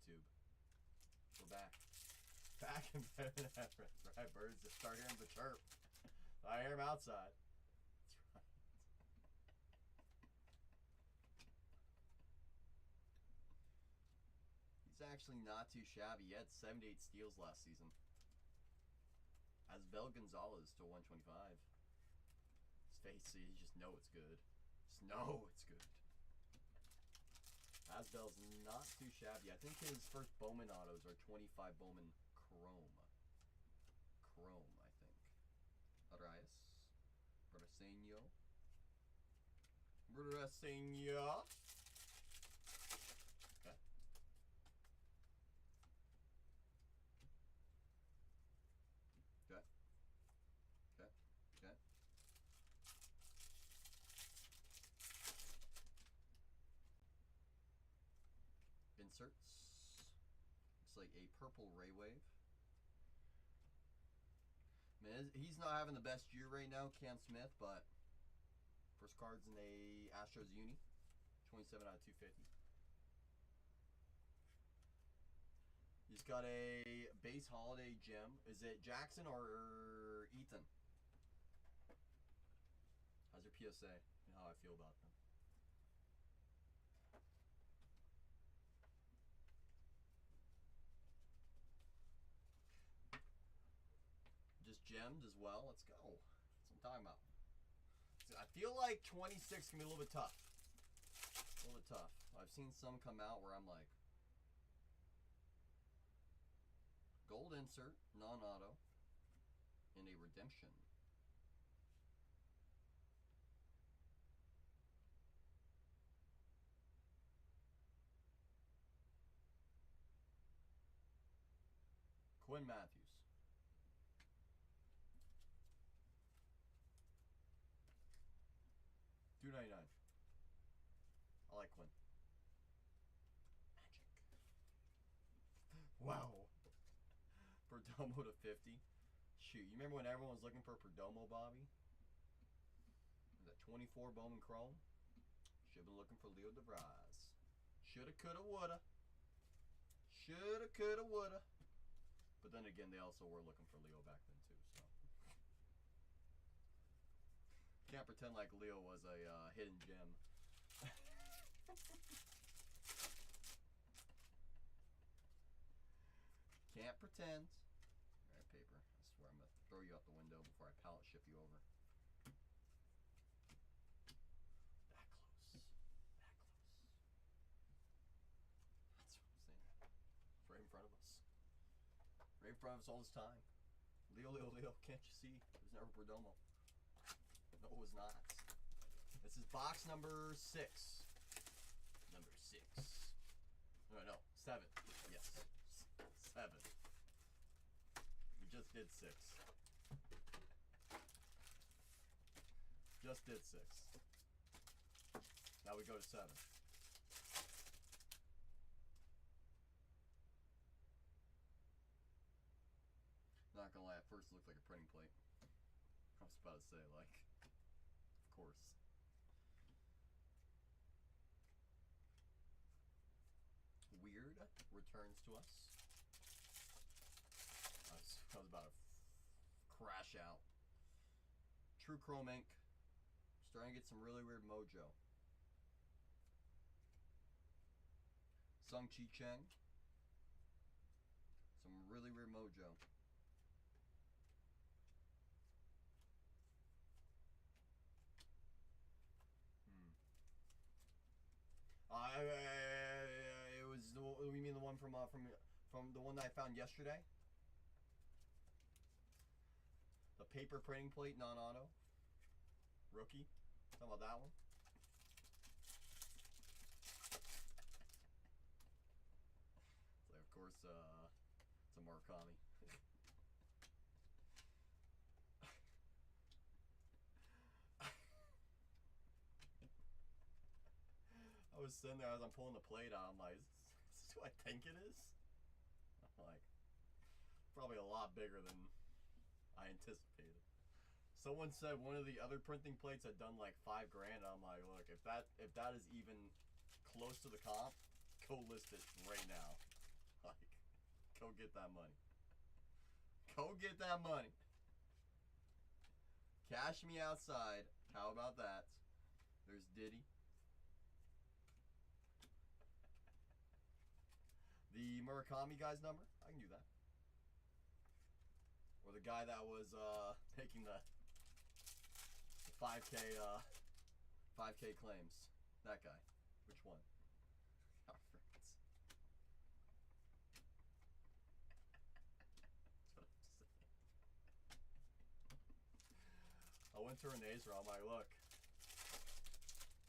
YouTube. We're back. Back and better than ever. That's right, birds just start hearing the chirp. I hear them outside. That's right. He's actually not too shabby. He had 78 steals last season. Asbel Gonzalez to 125. His face, you just know it's good. Just know it's good. Asbel's not too shabby. I think his first Bowman autos are 25 Bowman Chrome. Chrome, I think. Arias. Brasenio. Brasenio. Okay. Okay. Okay. Okay. Inserts. Looks like a purple Ray Wave. Man, he's not having the best year right now, Cam Smith, but first card's in a Astros uni. 27 out of 250. He's got a base holiday gem. Is it Jackson or Ethan? How's your PSA and how I feel about them? Just gemmed as well. Let's go. That's what I'm talking about. So I feel like 26 can be a little bit tough. A little bit tough. I've seen some come out where I'm like, gold insert, non-auto, and a redemption. Quinn Matthews. $2.99. I like Quinn. Magic. Wow. Perdomo to 50. Shoot, you remember when everyone was looking for Perdomo, Bobby? That 24 Bowman Chrome? Should have been looking for Leo DeVries. Shoulda, coulda, woulda. Shoulda, coulda, woulda. But then again, they also were looking for Leo back then too, so. Can't pretend like Leo was a hidden gem. Can't pretend. Alright, paper. I swear I'm going to throw you out the window before I pallet ship you over. That close. That close. That's what I'm saying. It's right in front of us. Right in front of us all this time. Leo, Leo, Leo. Can't you see? It was never Perdomo. No, it was not. This is box number 6. Number 6. No, 7. Yes. 7. We just did 6. Just did 6. Now we go to 7. Not gonna lie, at first it looked like a printing plate. I was about to say, like, of course. Weird returns to us. I was about to crash out. True Chrome Ink. Starting to get some really weird mojo. Sung Chi Cheng. Some really weird mojo. It was the. You mean the one from the one that I found yesterday? The paper printing plate, non-auto, rookie. Talking about that one. It's like, of course, it's a Murakami. I was sitting there as I'm pulling the plate out. I'm like, is this who I think it is? I'm like, probably a lot bigger than I anticipated. Someone said one of the other printing plates had done like $5 grand. I'm like, look, if that is even close to the comp, go list it right now. Like, go get that money. Go get that money. Cash me outside. How about that? There's Diddy. The Murakami guy's number? I can do that. Or the guy that was taking the 5K 5K claims. That guy. Which one? That's what I'm saying. I went to Renee's room. I'm like, look,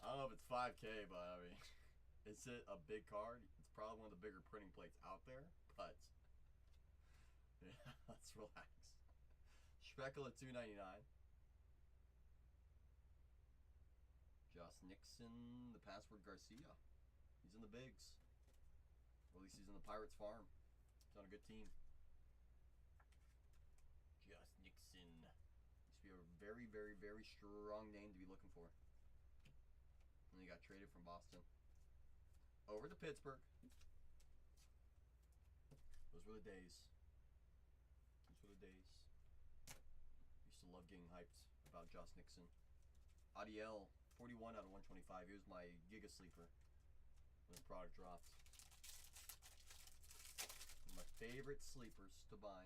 I don't know if it's 5K, but I mean, is it a big card? It's probably one of the bigger printing plates out there, but yeah, let's relax. Speckle at $2.99. Josh Nixon, the password Garcia. He's in the bigs. Or at least he's in the Pirates farm. He's on a good team. Josh Nixon. Used to be a very, very, very strong name to be looking for. And he got traded from Boston over to Pittsburgh. Those were the days. Those were the days. Used to love getting hyped about Josh Nixon. Adiel, 41 out of 125. Here's my Giga Sleeper when the product dropped. One of my favorite sleepers to buy.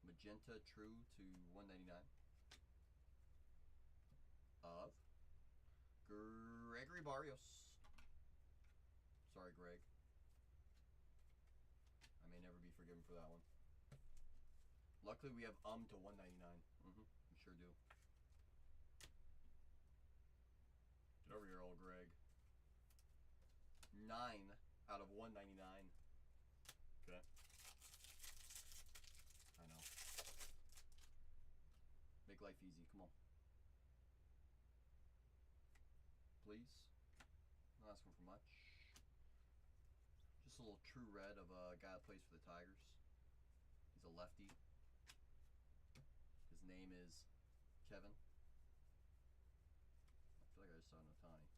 Magenta True to 199. Of Gregory Barrios. Sorry, Greg. I may never be forgiven for that one. Luckily, we have to 199. We sure do. Get over here, old Greg. 9 out of 199. Okay. I know. Make life easy. Come on. Please. Not asking for much. Just a little true red of a guy that plays for the Tigers. He's a lefty. His name is Kevin. I feel like I just saw Notani.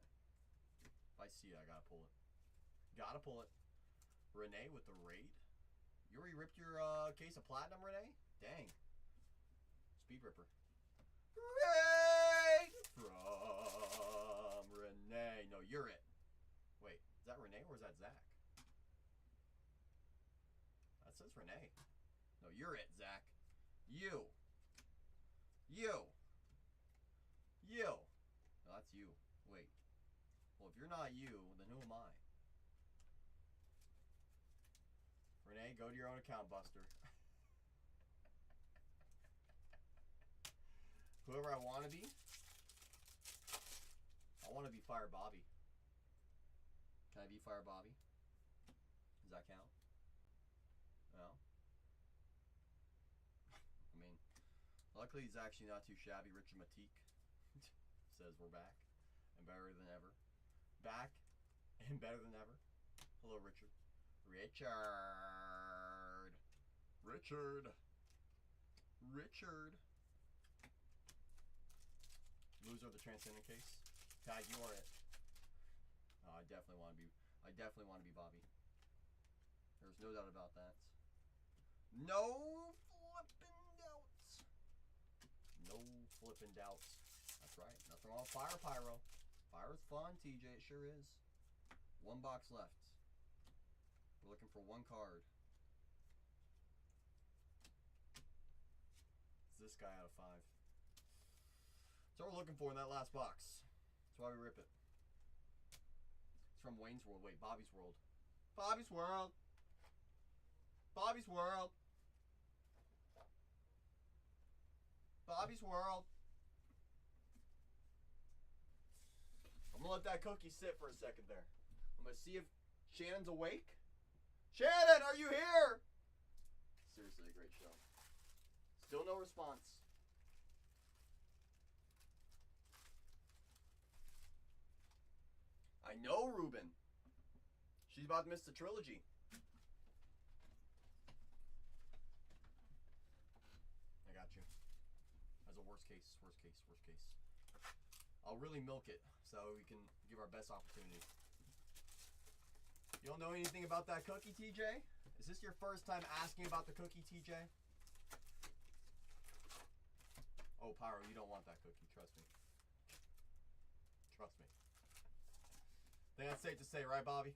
What I say? If I see it, I gotta pull it. Gotta pull it. Renee with the raid. You already ripped your case of platinum, Renee? Dang. Speed Ripper. Raid from Renee. No, you're it. Wait, is that Renee or is that Zach? That says Renee. No, you're it, Zach. You. You. You. No, that's you. Wait. Well, if you're not you, then who am I? Renee, go to your own account, Buster. Whoever I want to be, I want to be Fire Bobby. Can I be Fire Bobby? Does that count? No? I mean, luckily he's actually not too shabby. Richard Matique says we're back and better than ever. Back and better than ever. Hello, Richard. Richard. Richard. Richard. Loser of the Transcendent case. Tag, you are it. Oh, I definitely want to be Bobby. There's no doubt about that. No flippin' doubts. No flippin' doubts. That's right. Nothing wrong with Fire Pyro. Fire is fun, TJ. It sure is. 1 box left. We're looking for 1 card. It's this guy out of 5. That's what we're looking for in that last box. That's why we rip it. It's from Wayne's World. Wait, Bobby's World. Bobby's World. Bobby's World. Bobby's World. I'm going to let that cookie sit for a second there. I'm going to see if Shannon's awake. Shannon, are you here? Seriously, a great show. Still no response. I know, Ruben. She's about to miss the trilogy. I got you. As a worst case. I'll really milk it so we can give our best opportunity. You don't know anything about that cookie, TJ? Is this your first time asking about the cookie, TJ? Oh, Pyro, you don't want that cookie. Trust me. Trust me. I think that's safe to say, right, Bobby?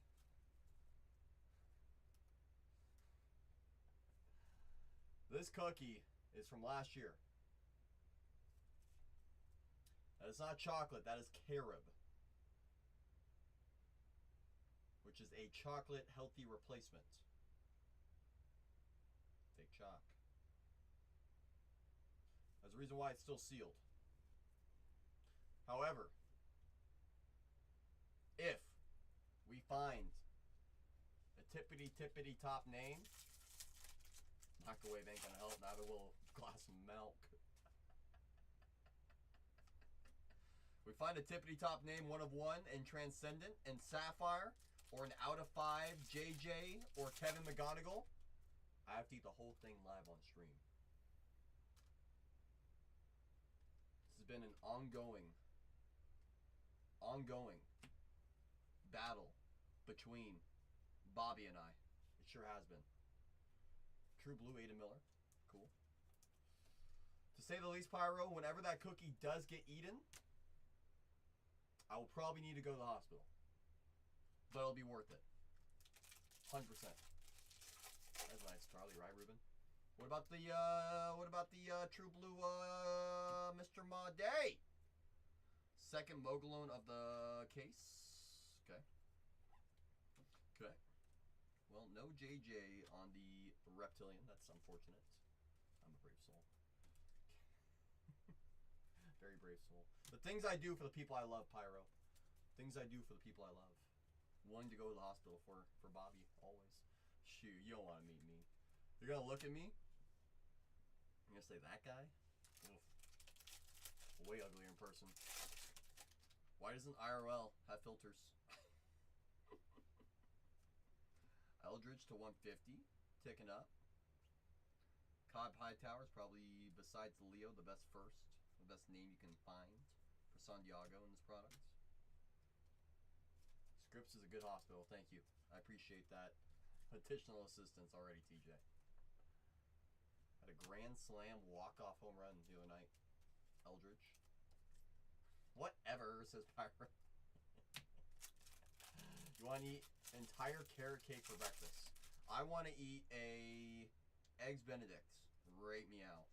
This cookie is from last year. That is not chocolate. That is carob, which is a chocolate healthy replacement. Fake chalk. There's a reason why it's still sealed. However, if we find a tippity top name, microwave ain't gonna help, neither will a glass of milk. We find a tippity top name, 1 of 1, and Transcendent, and Sapphire, or an out of 5 JJ or Kevin McGonigal, I have to eat the whole thing live on stream. This has been an ongoing battle between Bobby and I. It sure has been. True Blue, Ada Miller. Cool. To say the least, Pyro, whenever that cookie does get eaten, I will probably need to go to the hospital. But it'll be worth it. 100%. That's nice, Charlie, right, Ruben? What about the True Blue Mr. Maday? Second Mogalone of the case. Okay. Okay. Well, no JJ on the Reptilian. That's unfortunate. I'm a brave soul. Very brave soul. The things I do for the people I love, Pyro. Things I do for the people I love. Willing to go to the hospital for Bobby, always. Shoot, you don't want to meet me. You're going to look at me. You're going to say, that guy? Oof. Way uglier in person. Why doesn't IRL have filters? Eldridge to 150. Ticking up. Cobb Hightower is probably, besides Leo, the best first. The best name you can find for San Diego in this product. Scripps is a good hospital. Thank you. I appreciate that additional assistance already, TJ. Had a grand slam walk-off home run the other night. Eldridge. Whatever, says Pyro. You want to eat entire carrot cake for breakfast? I want to eat a Eggs Benedict. Rate me out.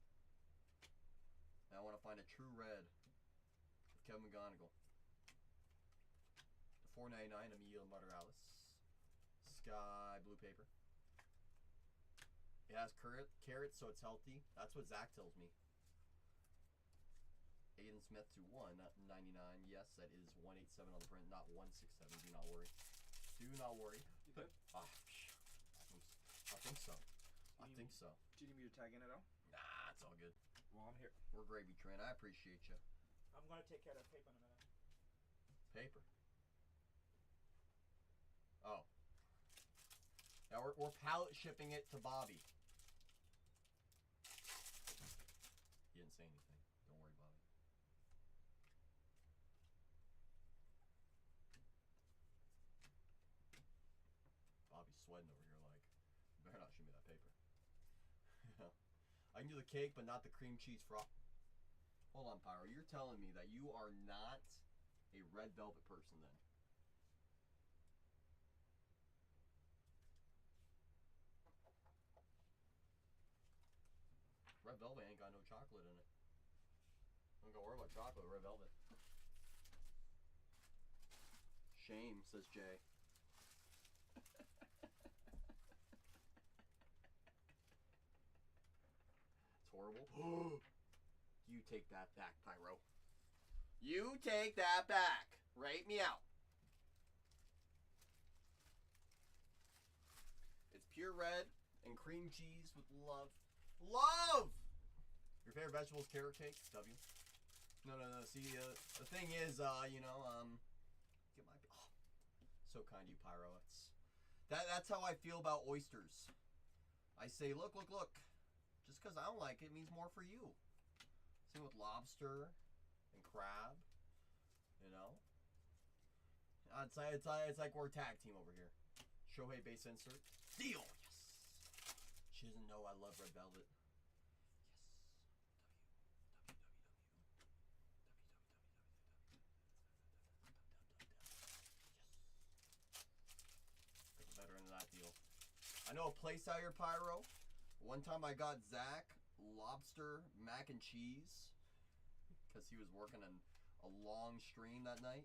And I want to find a True Red with Kevin McGonigal. The $4.99 Emilio Morales. Sky blue paper. It has carrots, so it's healthy. That's what Zach tells me. Aiden Smith to $1.99. Yes, that is 187 on the print, not 167. Do not worry. Do not worry. You good? I think so. I think so. Do you need me to tag in at all? Nah, it's all good. Well, I'm here. We're gravy train. I appreciate you. I'm going to take care of that paper in a minute. Paper. Oh. Now we're pallet shipping it to Bobby. He didn't say anything. Don't worry, Bobby. Bobby's sweating over here like, you better not shoot me that paper. I can do the cake, but not the cream cheese froth. Hold on, Pyro. You're telling me that you are not a red velvet person then? Red velvet ain't got no chocolate in it. Don't gotta worry about chocolate, red velvet. Shame, says Jay. It's horrible. You take that back, Pyro. You take that back. Rate me out. It's pure red and cream cheese with love. Love! Your favorite vegetable is carrot cake? W. No. See, the thing is, get my... Oh, so kind of you, Pyro. That's how I feel about oysters. I say, look. Just because I don't like it means more for you. Same with lobster and crab. You know? It's like we're a tag team over here. Shohei base insert. Deal! Yes! She doesn't know I love red velvet. Yes. Better into that deal. I know a place out here, Pyro. One time I got Zach lobster mac and cheese because he was working a long stream that night.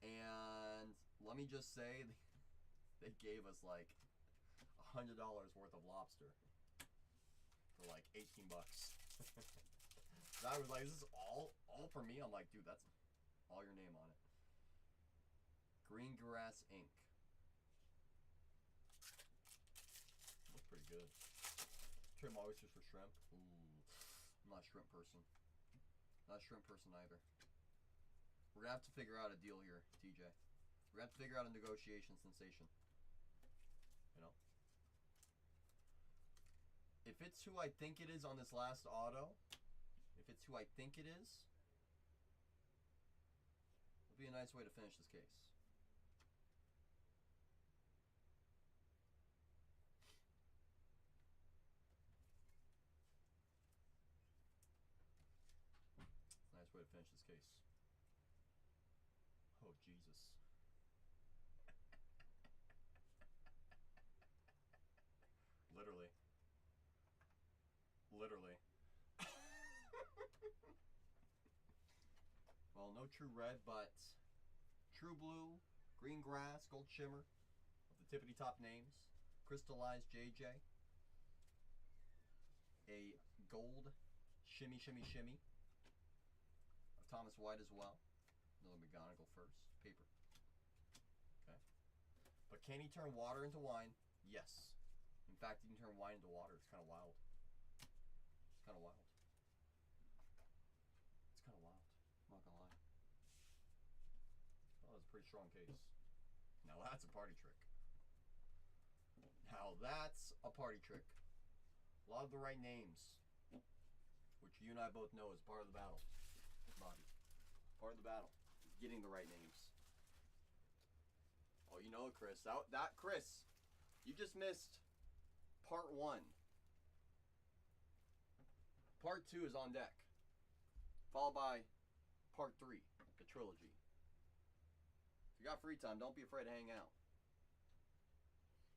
And let me just say, they gave us like $100 worth of lobster for like 18 bucks. So I was like, is this all for me? I'm like, dude, that's all your name on it. Green Grass Inc. Looks pretty good. Trade my oysters for shrimp. Ooh, I'm not a shrimp person. Not a shrimp person either. We're gonna have to figure out a deal here, TJ. We're gonna have to figure out a negotiation sensation. You know? If it's who I think it is on this last auto, if it's who I think it is, it'll be a nice way to finish this case. Nice way to finish this case. Oh, Jesus. Literally. Literally. Well, no true red, but true blue, green grass, gold shimmer of the tippity top names. Crystallized JJ. A gold shimmy shimmy shimmy of Thomas White as well. Another McGonagall first. Paper. Okay. But can he turn water into wine? Yes. In fact, he can turn wine into water. It's kind of wild. It's kind of wild. It's kind of wild. I'm not gonna lie. Oh, that's a pretty strong case. Now that's a party trick. Now that's a party trick. A lot of the right names, which you and I both know is part of the battle, Bobby. Part of the battle is getting the right names. Oh, you know it, Chris. That Chris, you just missed part 1. Part 2 is on deck, followed by part 3, the trilogy. If you got free time, don't be afraid to hang out.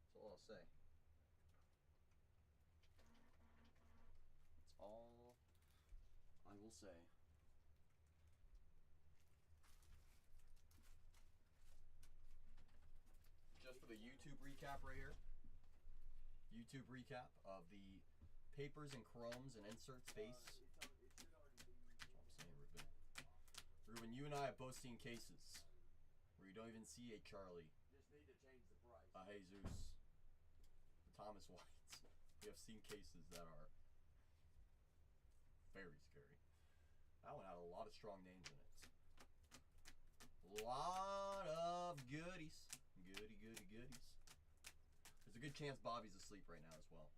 That's all I'll say. That's all I will say. Just for the YouTube recap right here. YouTube recap of the papers and chromes and insert space. That's what I'm saying, Ruben. Ruben, you and I have both seen cases where you don't even see a Charlie. Just need to change the price. A Jesus. A Thomas White. We have seen cases that are very scary. That one had a lot of strong names in it. A lot of goodies. Goody, goody, goodies. There's a good chance Bobby's asleep right now as well.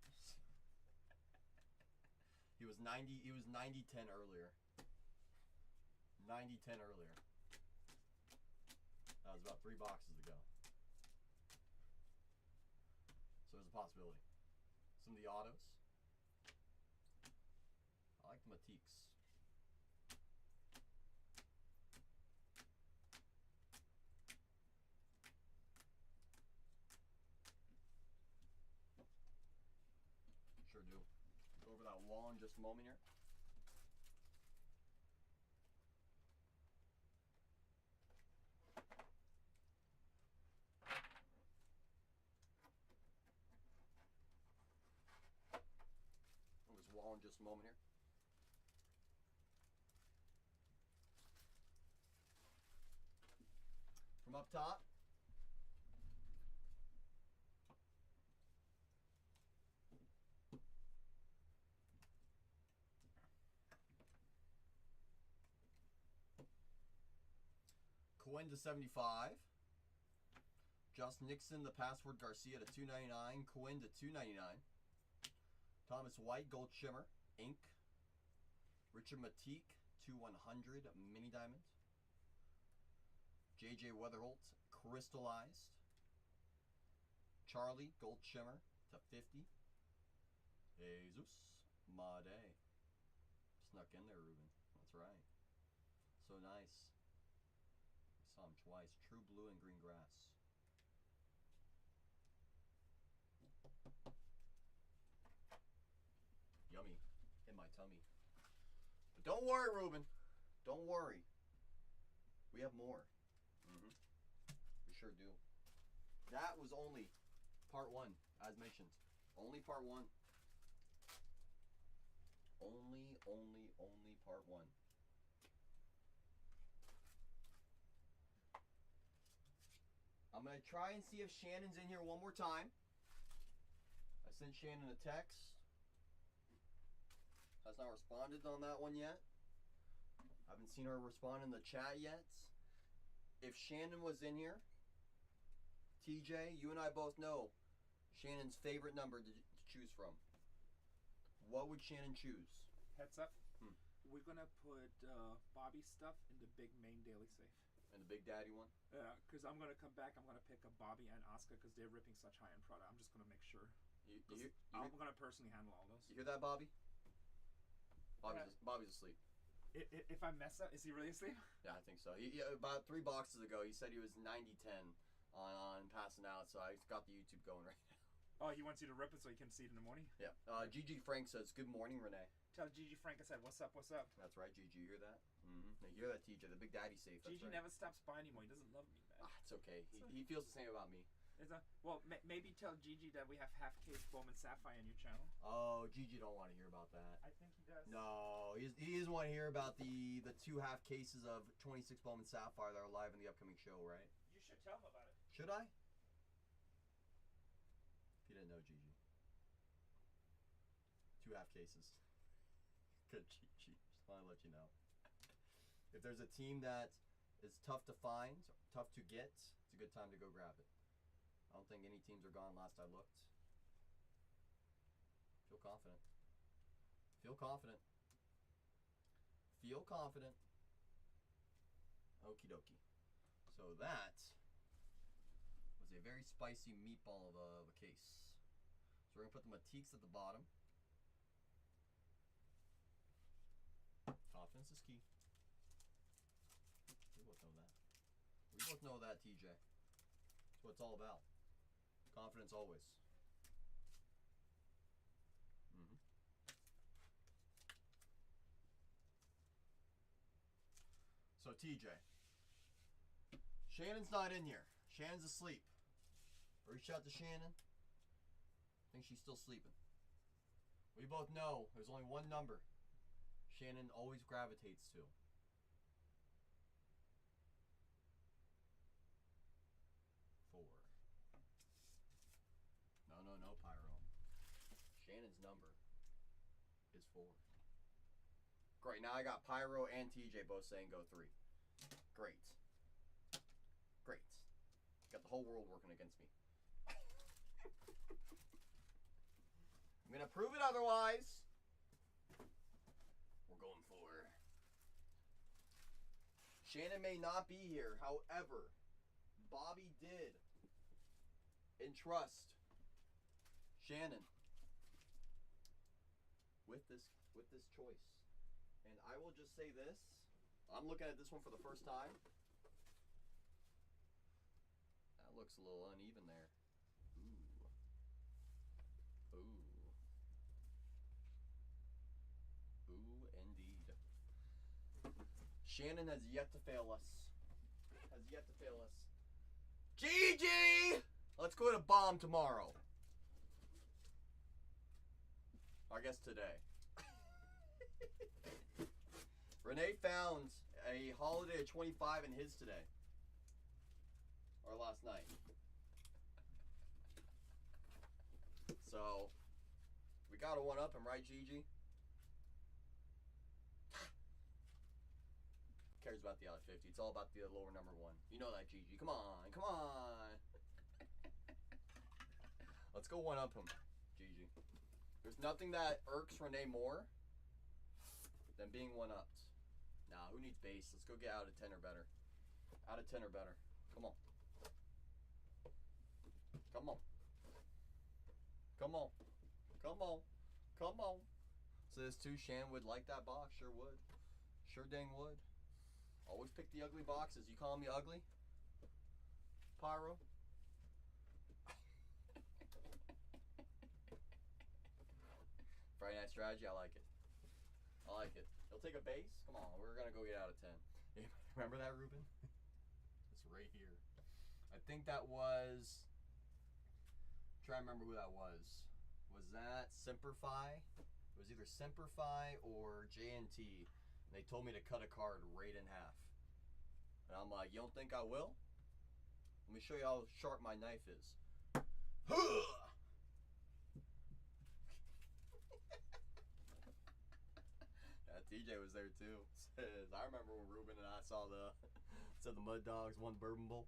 He was 90-10 earlier. 90-10 earlier. That was about 3 boxes ago. So there's a possibility. Some of the autos. I like the Matiques. Sure do. Go over that wall in just a moment here. Over this wall in just a moment here. From up top. Cohen to 75. Josh Nixon, the password Garcia to 299. Cohen to 299. Thomas White, Gold Shimmer, Ink. Richard Matique to 100, Mini Diamond. JJ Weatherholt, Crystallized. Charlie, Gold Shimmer to 50. Jesus Made. Snuck in there, Ruben. That's right. So nice. I saw him twice. True Blue and Green Grass. Yummy. In my tummy. But don't worry, Ruben. Don't worry. We have more. We sure do. That was only part 1, as mentioned. Only part 1. Only part 1. I'm going to try and see if Shannon's in here one more time. I sent Shannon a text. Has not responded on that one yet. I haven't seen her respond in the chat yet. If Shannon was in here, TJ, you and I both know Shannon's favorite number to choose from. What would Shannon choose? Heads up. We're gonna put Bobby's stuff in the big main daily safe. And the Big Daddy one? Because I'm gonna come back. I'm gonna pick up Bobby and Oscar because they're ripping such high-end product. I'm just gonna make sure. I'm gonna personally handle all those. You hear that, Bobby? Bobby's asleep. If I mess up, is he really asleep? Yeah, I think so. About 3 boxes ago, he said he was 90-10 on passing out, so I got the YouTube going right now. Oh, he wants you to rip it so he can see it in the morning? Yeah. Gigi Frank says, good morning, Renee. Tell Gigi Frank I said, what's up, what's up? That's right, Gigi. You hear that? You hear that, TJ? The Big Daddy safe. Gigi right. never stops by anymore. He doesn't love me, man. It's okay. He feels the same about me. Well, maybe tell Gigi that we have half case Bowman Sapphire on your channel. Oh, Gigi don't want to hear about that. I think he does. No, he doesn't want to hear about the 2 half cases of 26 Bowman Sapphire that are live in the upcoming show, right? You should tell him about it. Should I? If you didn't know, Gigi. 2 half cases. Good, Gigi. Just want to let you know. If there's a team that is tough to find, tough to get, it's a good time to go grab it. I don't think any teams are gone last I looked. Feel confident. Feel confident. Feel confident. Okie dokie. So that was a very spicy meatball of a case. So we're going to put the Matiques at the bottom. Confidence is key. We both know that. We both know that, TJ. That's what it's all about. Confidence always. So TJ, Shannon's not in here. Shannon's asleep. Reach out to Shannon. I think she's still sleeping. We both know there's only one number Shannon always gravitates to. 4. No, Pyro. Shannon's number is 4. Great, now I got Pyro and TJ both saying go 3. Great. Got the whole world working against me. I'm gonna prove it otherwise. We're going 4. Shannon may not be here, however, Bobby did entrust Shannon with this choice. And I will just say this. I'm looking at this one for the first time. That looks a little uneven there. Ooh, indeed. Shannon has yet to fail us. Gigi! Let's go to bomb tomorrow. I guess today. Renee found a holiday of 25 in his today. Or last night. So, we gotta one-up him, right, Gigi? Cares about the other 50. It's all about the lower number 1. You know that, Gigi. Come on. Let's go one-up him, Gigi. There's nothing that irks Renee more than being one-upped. Nah, who needs base? Let's go get out of 10 or better. Out of 10 or better. Come on. Come on. Come on. Come on. Says too, Shan would like that box. Sure would. Sure dang would. Always pick the ugly boxes. You calling me ugly? Pyro? Friday night strategy, I like it. I like it. He'll take a base? Come on, we're gonna go 8 out of 10. Remember that, Ruben? It's right here. I think that was... I'm trying to remember who that was. Was that Semperfi? It was either Semperfi or JNT. And they told me to cut a card right in half. And I'm like, you don't think I will? Let me show you how sharp my knife is. Yeah, TJ was there too. Says, I remember when Ruben and I saw the Mud Dogs won Bourbon Bowl.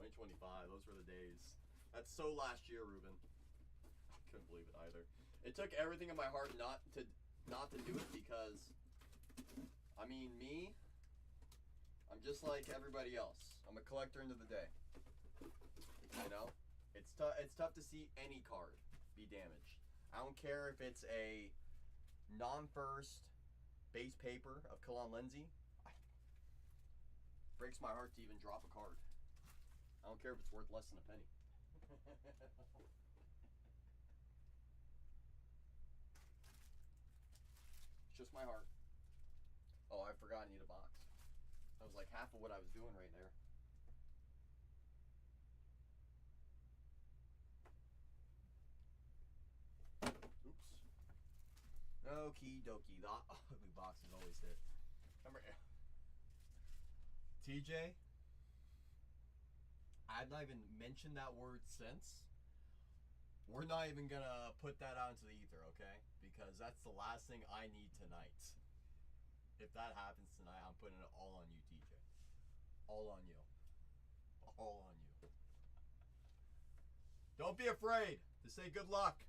2025, those were the days. That's so last year, Ruben. I couldn't believe it either. It took everything in my heart not to do it because, I mean, me, I'm just like everybody else. I'm a collector into the day. You know, it's tough to see any card be damaged. I don't care if it's a non-first base paper of Kalon Lindsay. Breaks my heart to even drop a card. I don't care if it's worth less than a penny. It's just my heart. Oh, I forgot I need a box. That was like half of what I was doing right there. Oops. Okie dokie. The ugly box is always hit. Remember, TJ? I've not even mentioned that word since. We're not even gonna put that out into the ether, okay? Because that's the last thing I need tonight. If that happens tonight, I'm putting it all on you, TJ. All on you. All on you. Don't be afraid to say good luck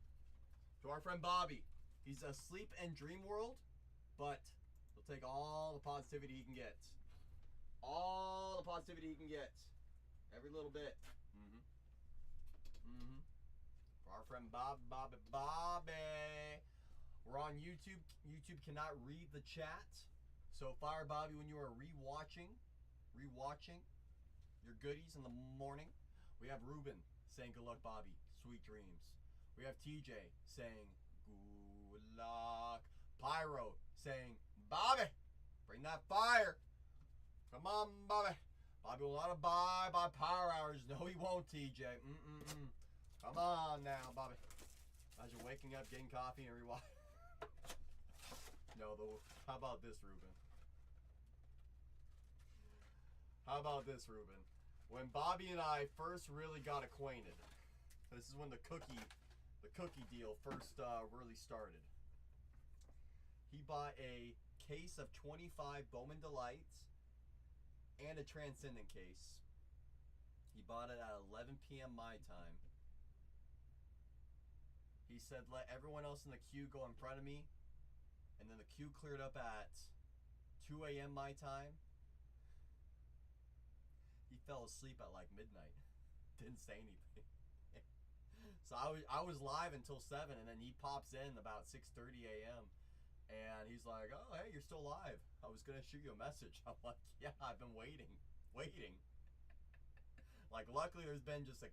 to our friend Bobby. He's asleep in dream world, but he'll take all the positivity he can get. All the positivity he can get. Every little bit. For our friend Bobby. We're on YouTube. YouTube cannot read the chat. So Fire Bobby, when you are rewatching your goodies in the morning, we have Ruben saying good luck, Bobby. Sweet dreams. We have TJ saying good luck. Pyro saying, Bobby, bring that fire. Come on, Bobby. Bobby will not abide by power hours. No, he won't, TJ. Come on now, Bobby. Imagine waking up, getting coffee, and rewatch. No, though. How about this, Ruben? How about this, Ruben? When Bobby and I first really got acquainted, this is when the cookie deal first really started. He bought a case of 25 Bowman Delights and a Transcendent case. He bought it at 11 p.m. my time. He said, let everyone else in the queue go in front of me. And then the queue cleared up at 2 a.m. my time. He fell asleep at like midnight. Didn't say anything. So I was live until 7, and then he pops in about 6:30 a.m. And he's like, oh, hey, you're still live. I was going to shoot you a message. I'm like, yeah, I've been waiting. Like, luckily there's been just a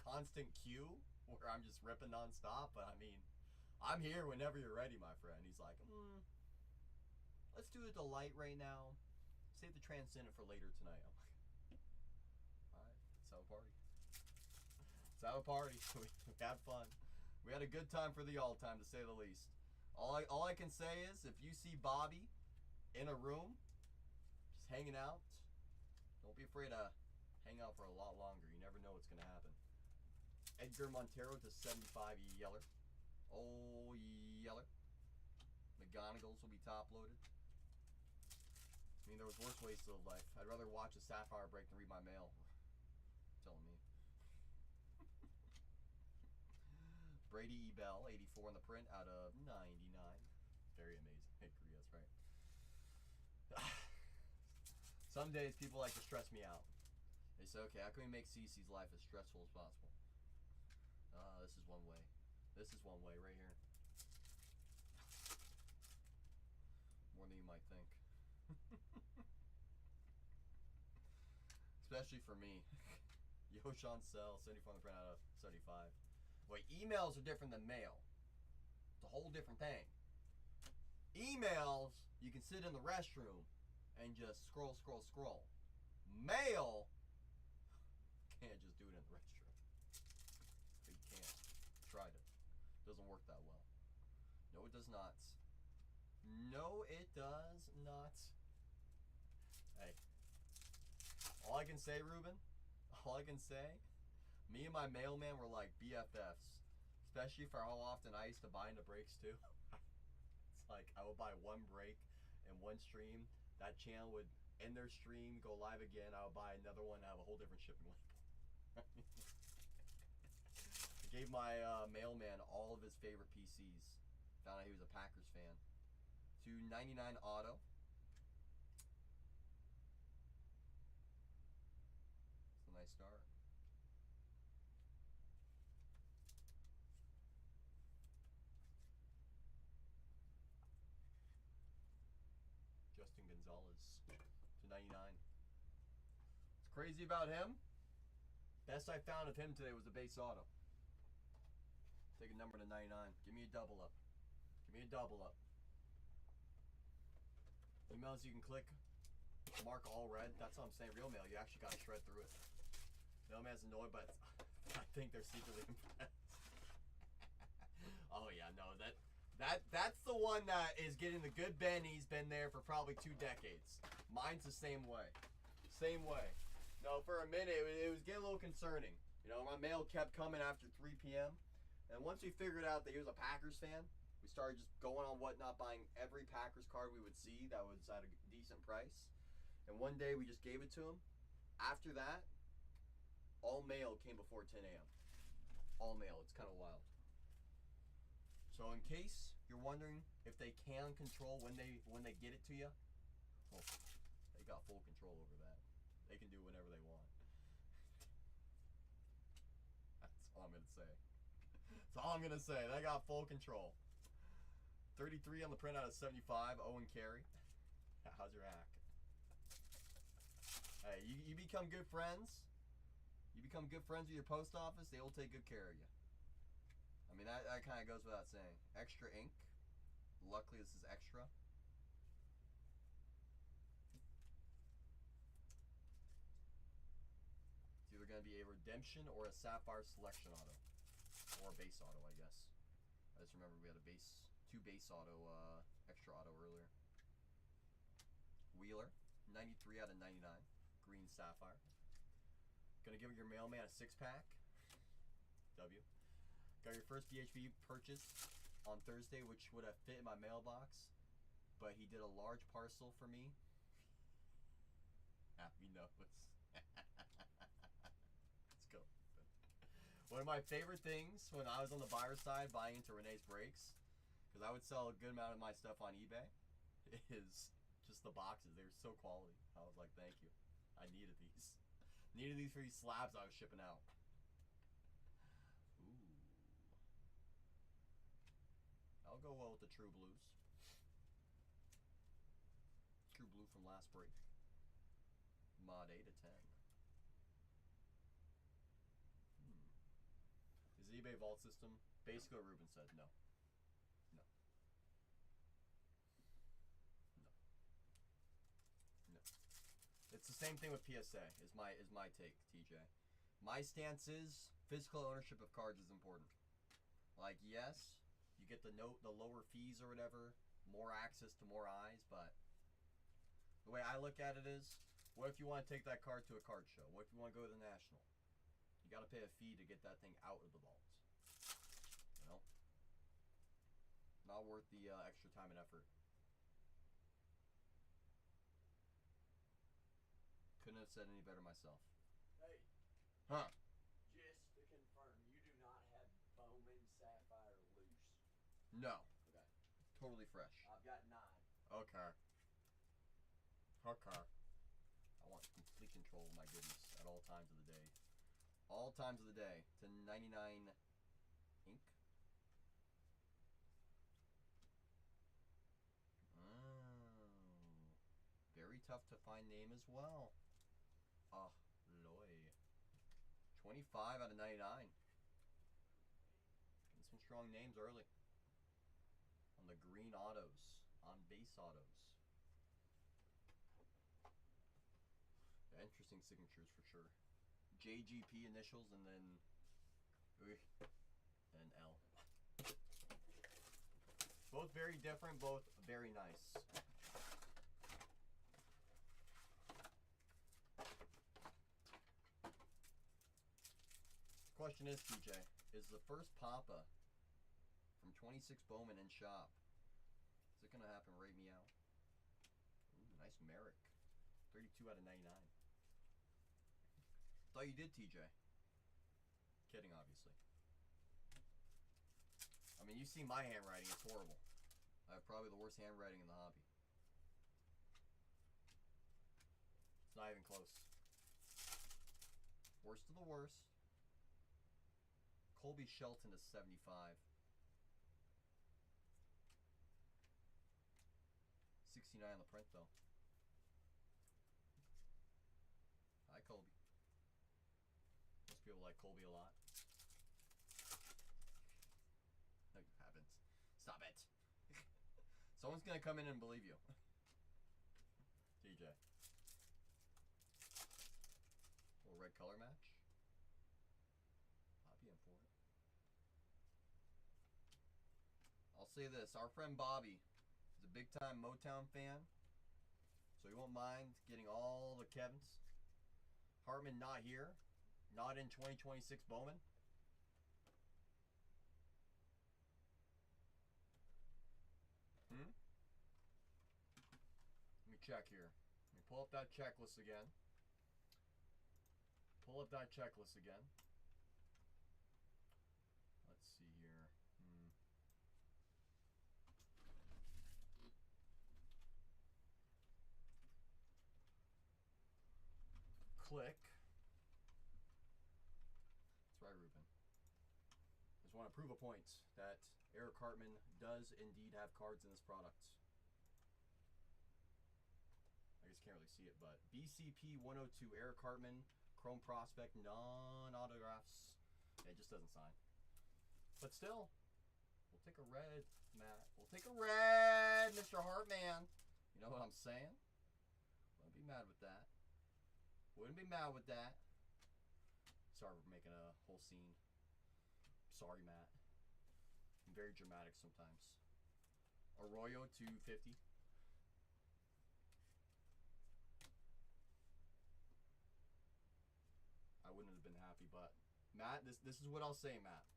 constant queue where I'm just ripping nonstop. But, I mean, I'm here whenever you're ready, my friend. He's like, let's do the Delight right now. Save the Transcendent for later tonight. I'm like, all right, let's have a party. Let's have a party. We had fun. We had a good time for the all-time, to say the least. All I can say is, if you see Bobby in a room, just hanging out, don't be afraid to hang out for a lot longer. You never know what's going to happen. Edgar Montero to 75 Yeller. Oh, Yeller. McGonagals will be top-loaded. I mean, there was worse ways to live life. I'd rather watch a Sapphire break than read my mail. Telling me. Brady Ebell, 84 on the print out of 99. Very amazing. Hey, that's right. Some days people like to stress me out. They said, okay, how can we make CC's life as stressful as possible? This is one way. This is one way right here. More than you might think. Especially for me. Yoshan Cell, 74 on the print out of 75. Wait, emails are different than mail. It's a whole different thing. Emails, you can sit in the restroom and just scroll. Mail, can't just do it in the restroom. You can't. Tried it. Doesn't work that well. No, it does not. No, it does not. Hey. All I can say, Ruben, all I can say, me and my mailman were like BFFs. Especially for how often I used to buy into breaks too. It's like I would buy one break in one stream. That channel would end their stream, go live again. I would buy another one, have a whole different shipping label. I gave my mailman all of his favorite PCs. Found out he was a Packers fan. To 99 auto. It's a nice start. Justin Gonzalez to 99. What's crazy about him? Best I found of him today was a base auto. Take a number to 99. Give me a double up. Give me a double up. Emails you can click, mark all red. That's what I'm saying. Real mail, you actually gotta shred through it. Mailman's annoyed, but I think they're secretly impressed. Oh yeah, no, that's the one that is getting the good Ben. He's been there for probably 2 decades. Mine's the same way. Same way. No, for a minute, it was getting a little concerning. You know, my mail kept coming after 3 p.m. And once we figured out that he was a Packers fan, we started just going on Whatnot, buying every Packers card we would see that was at a decent price. And one day we just gave it to him. After that, all mail came before 10 a.m. All mail. It's kind of wild. So in case you're wondering if they can control when they get it to you, well, they got full control over that. They can do whatever they want. That's all I'm gonna say. That's all I'm gonna say. They got full control. 33 on the printout of 75. Owen Carey. How's your hack? Hey, you become good friends. You become good friends with your post office, they will take good care of you. I mean, that kind of goes without saying. Extra ink. Luckily, this is extra. It's either going to be a redemption or a sapphire selection auto. Or a base auto, I guess. I just remember we had a base, 2 base auto, extra auto earlier. Wheeler, 93 out of 99. Green sapphire. Gonna give your mailman a 6-pack. W. Got your first BHB purchase on Thursday, which would have fit in my mailbox, but he did a large parcel for me. Happy knows. Let's go. One of my favorite things when I was on the buyer side buying into Renee's Breaks, because I would sell a good amount of my stuff on eBay, is just the boxes. They were so quality. I was like, thank you. I needed these. Needed these for these slabs I was shipping out. I'll go well with the True Blues. True Blue from last break. Mod 8 of 10. Is eBay Vault System? Basically what Ruben said, no. No. No. No. It's the same thing with PSA, is my take, TJ. My stance is physical ownership of cards is important. Like, yes, you get the lower fees or whatever, more access to more eyes, but the way I look at it is, what if you want to take that card to a card show? What if you want to go to the National? You got to pay a fee to get that thing out of the vaults. You know? Not worth the extra time and effort. Couldn't have said any better myself. Hey. Huh? Just to confirm, you do not have Bowman Sapphire loose. No. Okay. Totally fresh. I've got 9. Okay. Okay. I want complete control. control of my goodies at all times of the day. All times of the day. To 99 ink. Oh. Very tough to find name as well. Ah, Loy. 25 out of 99. Getting some strong names early. On the green autos. On base autos. Yeah, interesting signatures for sure. JGP initials and then and L. Both very different, both very nice. Question is, TJ, is the first Papa from 26 Bowman in shop, is it going to happen right meow? Ooh, nice Merrick. 32 out of 99. Thought you did, TJ. Kidding, obviously. I mean, you see my handwriting, it's horrible. I have probably the worst handwriting in the hobby. It's not even close. Worst of the worst. Colby Shelton is 75. 69 on the print, though. Hi, Colby. Most people like Colby a lot. No, you haven't. Stop it. Someone's gonna come in and believe you. TJ. Little red color match. I'll be in for it. I'll say this. Our friend Bobby is a big time Motown fan. So he won't mind getting all the Kevins. Hartman not here. Not in 2026 Bowman. Let me check here. Let me pull up that checklist again. Pull up that checklist again. Let's see here. Click. That's right, Ruben. Just want to prove a point that Eric Hartman does indeed have cards in this product. I guess can't really see it, but BCP 102 Eric Hartman, Chrome Prospect, non-autographs. Yeah, it just doesn't sign. But still, we'll take a red, Matt. We'll take a red, Mr. Hartman. You know what I'm saying? Wouldn't be mad with that. Wouldn't be mad with that. Sorry for making a whole scene. Sorry, Matt. I'm very dramatic sometimes. Arroyo 250. I wouldn't have been happy, but Matt, this is what I'll say, Matt.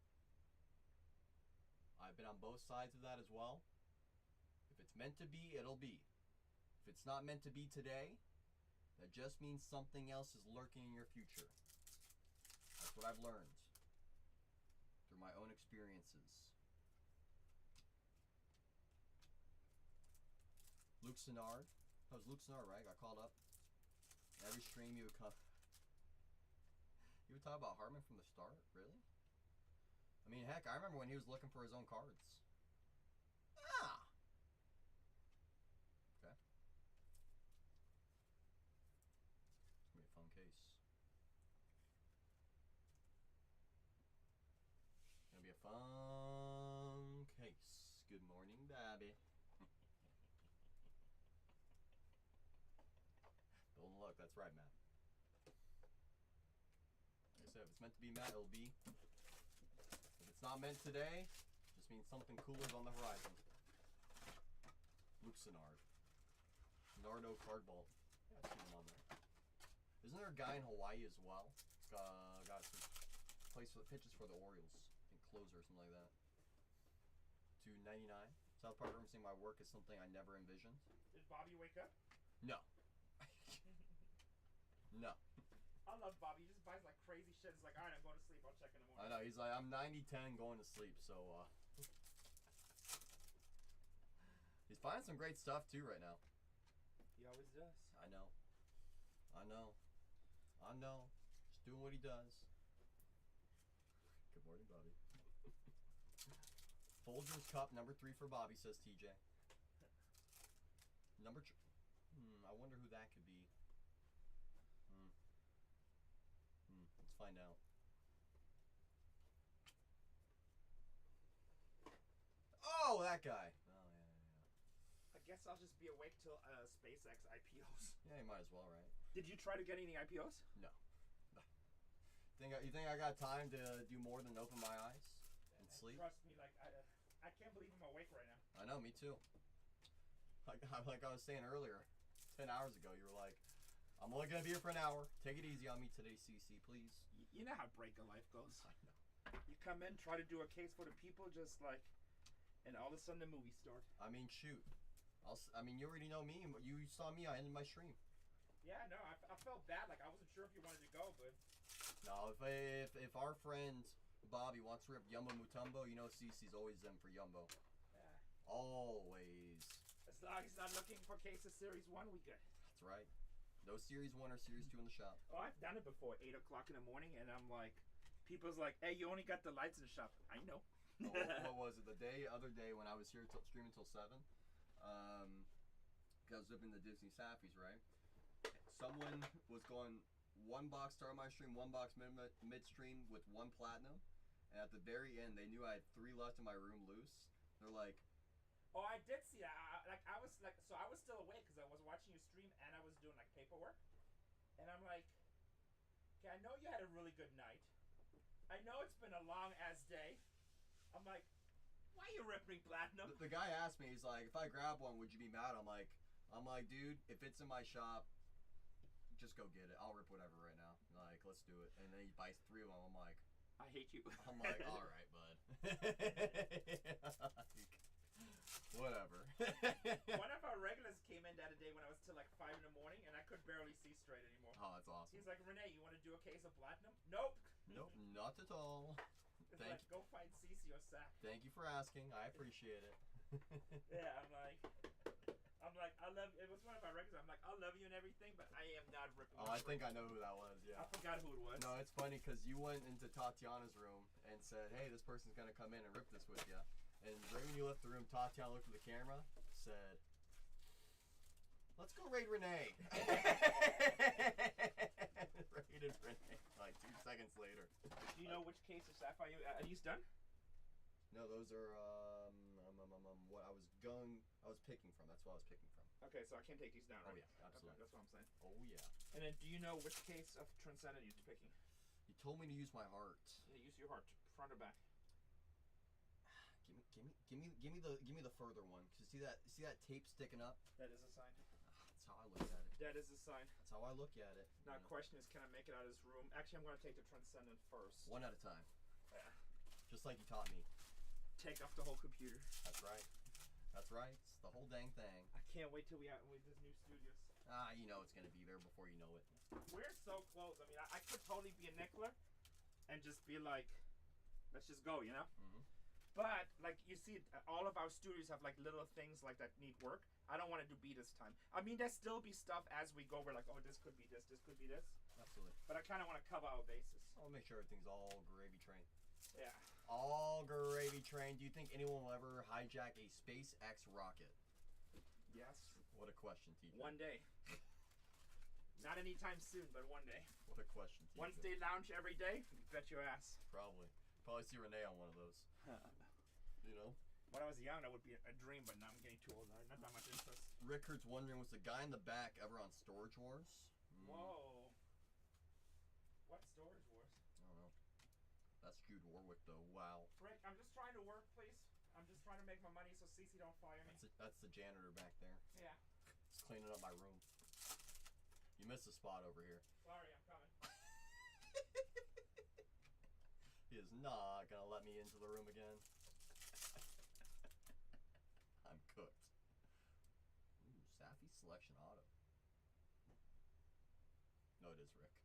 I've been on both sides of that as well. If it's meant to be, it'll be. If it's not meant to be today, that just means something else is lurking in your future. That's what I've learned through my own experiences. Luke Sennard. That was Luke Sennard, right? Got called up. Every stream you would come. You would talk about Hartman from the start? Really? I mean, heck, I remember when he was looking for his own cards. Ah! Okay. It's going to be a fun case. It's going to be a fun case. Good morning, Babby. Don't look, that's right, Matt. Like I said, if it's meant to be Matt, it'll be. If it's not meant today, it just means something cooler is on the horizon. Luke Sennard. Nardo Card Vault. Yeah, I see him on there. Isn't there a guy in Hawaii as well? Got some place for the pitches for the Orioles. I think closer or something like that. $2.99. South Park Room saying my work is something I never envisioned. Did Bobby wake up? No. No. I love Bobby. He just buys like crazy shit. It's like, alright, I'm going to sleep. I'll check in the morning. I know. He's like, I'm 90-10 going to sleep, so he's finding some great stuff too right now. He always does. I know. I know. I know. Just doing what he does. Good morning, Bobby. Folgers Cup, number 3 for Bobby, says TJ. I wonder who that could be. Let's find out. Oh, that guy. Oh, yeah. I guess I'll just be awake till SpaceX IPOs. Yeah, you might as well, right? Did you try to get any IPOs? No. You think I got time to do more than open my eyes and sleep? Trust me, like I can't believe I'm awake right now. I know, me too. Like I was saying earlier, 10 hours ago, you were like, I'm only gonna be here for an hour. Take it easy on me today, CC, please. You know how break a life goes. I know. You come in, try to do a case for the people, just like, and all of a sudden the movie starts. I mean, shoot. You already know me. You saw me. I ended my stream. Yeah, no, I felt bad. Like I wasn't sure if you wanted to go, but No, if our friend Bobby wants to rip Yumbo Mutombo, you know CC's always in for Yumbo. yeah. Always. As long as he's not looking for cases Series 1, we good. That's right. No Series 1 or Series 2 in the shop. Oh, I've done it before, 8 o'clock in the morning, and I'm like, people's like, hey, you only got the lights in the shop. I know. What was it? Other day when I was here streaming till 7, because I was zipping the Disney Saffies, right? Someone was going 1 box start my stream, 1 box midstream with 1 platinum, and at the very end, they knew I had 3 left in my room loose. They're like, oh, I did see that. I was still awake because I was watching you stream and I was doing like paperwork, and I'm like, okay, I know you had a really good night. I know it's been a long ass day. I'm like, why are you ripping platinum? The guy asked me, he's like, if I grab one, would you be mad? I'm like, dude, if it's in my shop, just go get it. I'll rip whatever right now. Like, let's do it. And then he buys 3 of them. I'm like, I hate you. I'm like, all right, bud. Whatever. One of our regulars came in the other day when I was till like 5 in the morning, and I could barely see straight anymore. Oh, that's awesome. He's like, Renee, you want to do a case of platinum? Nope. Nope, not at all. It's like, go find Cece or Sack. Thank you for asking. I appreciate it. Yeah, I'm like, I love. It was one of our regulars. I'm like, I love you and everything, but I am not ripping. Oh, I think I know who that was. Yeah. I forgot who it was. No, it's funny because you went into Tatiana's room and said, "Hey, this person's gonna come in and rip this with you." And right when you left the room, Tatiana looked at the camera, said, "Let's go raid Renee." Raided Renee like 2 seconds later. Do you know which case of Sapphire are you done? No, those are what I was picking from. That's what I was picking from. Okay, so I can't take these down, right? Oh yeah, absolutely. Okay, that's what I'm saying. Oh yeah. And then, do you know which case of Transcendent you're picking? You told me to use my heart. Yeah, use your heart, front or back. Give me the further one. Cause see that tape sticking up? That is a sign. That's how I look at it. That is a sign. That's how I look at it. Now, question is, can I make it out of this room? Actually, I'm going to take the Transcendent first. One at a time. Yeah. Just like you taught me. Take off the whole computer. That's right. That's right. It's the whole dang thing. I can't wait till we out with this new studios. You know it's gonna be there before you know it. We're so close. I mean, I could totally be a Nickler and just be like, let's just go, you know? Mm-hmm. But, like, you see, all of our studios have, like, little things, like, that need work. I don't want to do B this time. I mean, there still be stuff as we go. We're like, oh, this could be this could be this. Absolutely. But I kind of want to cover our bases. I'll make sure everything's all gravy trained. Yeah. All gravy trained. Do you think anyone will ever hijack a SpaceX rocket? Yes. What a question, TJ. One day. Not anytime soon, but one day. What a question, TJ. Once they launch every day, you bet your ass. Probably see Renee on one of those. You know? When I was young, that would be a dream, but now I'm getting too old. Not that much interest. Rickard's wondering, was the guy in the back ever on Storage Wars? Whoa. What Storage Wars? I don't know. That's Jude Warwick, though. Wow. Rick, I'm just trying to work, please. I'm just trying to make my money so Cece don't fire me. That's the janitor back there. Yeah. He's cleaning up my room. You missed a spot over here. Sorry, I'm coming. He is not gonna let me into the room again. I'm cooked. Ooh, Safi Selection Auto. No, it is Rick.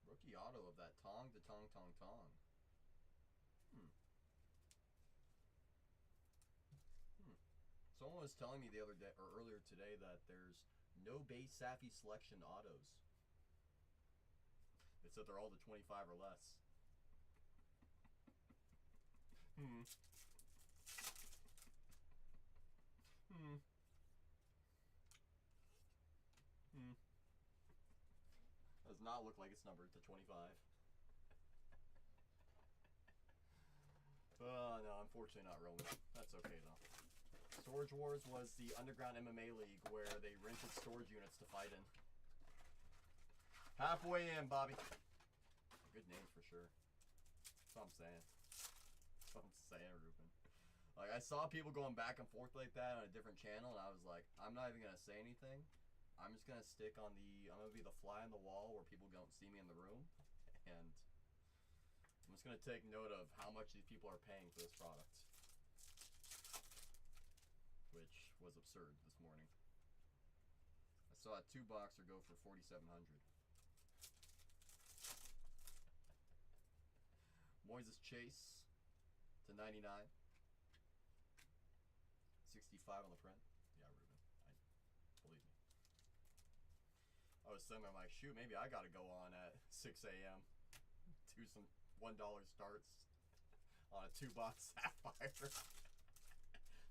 Rookie auto of that Tong to Tong Tong Tong. Someone was telling me the other day or earlier today that there's no base Safi selection autos. They said they're all the 25 or less. Hmm. Does not look like it's numbered to 25. No, unfortunately not Roman. That's okay though. Storage Wars was the underground MMA league where they rented storage units to fight in. Halfway in, Bobby. Good name for sure. That's what I'm saying. That's what I'm saying, Ruben. Like, I saw people going back and forth like that on a different channel, and I was like, I'm not even going to say anything. I'm just going to stick on I'm going to be the fly on the wall where people don't see me in the room. And I'm just going to take note of how much these people are paying for this product. Which was absurd this morning. I saw a 2-boxer go for $4,700. Moises Chase to 99. 65 on the print. Yeah, Ruben. Believe me. I was sitting there, I'm like, shoot, maybe I gotta go on at 6 a.m. do some $1 starts on a 2-box Sapphire.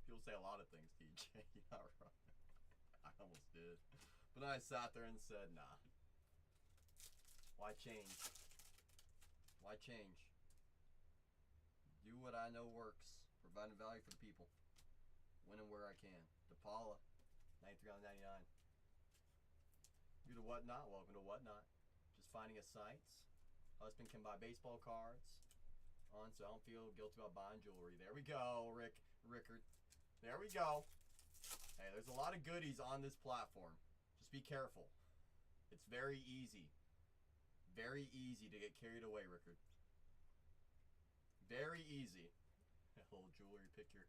People say a lot of things, TJ. You're not right. I almost did. But then I sat there and said, nah. Why change? Why change? Do what I know works. Providing value for the people. Winning where I can. DePaula, $93.99. You to Whatnot, welcome to Whatnot. Just finding a site. Husband can buy baseball cards. On, so I don't feel guilty about buying jewelry. There we go, Rickard. There we go. Hey, there's a lot of goodies on this platform. Just be careful. It's very easy. Very easy to get carried away, Rickard. Very easy. A little jewelry, pick your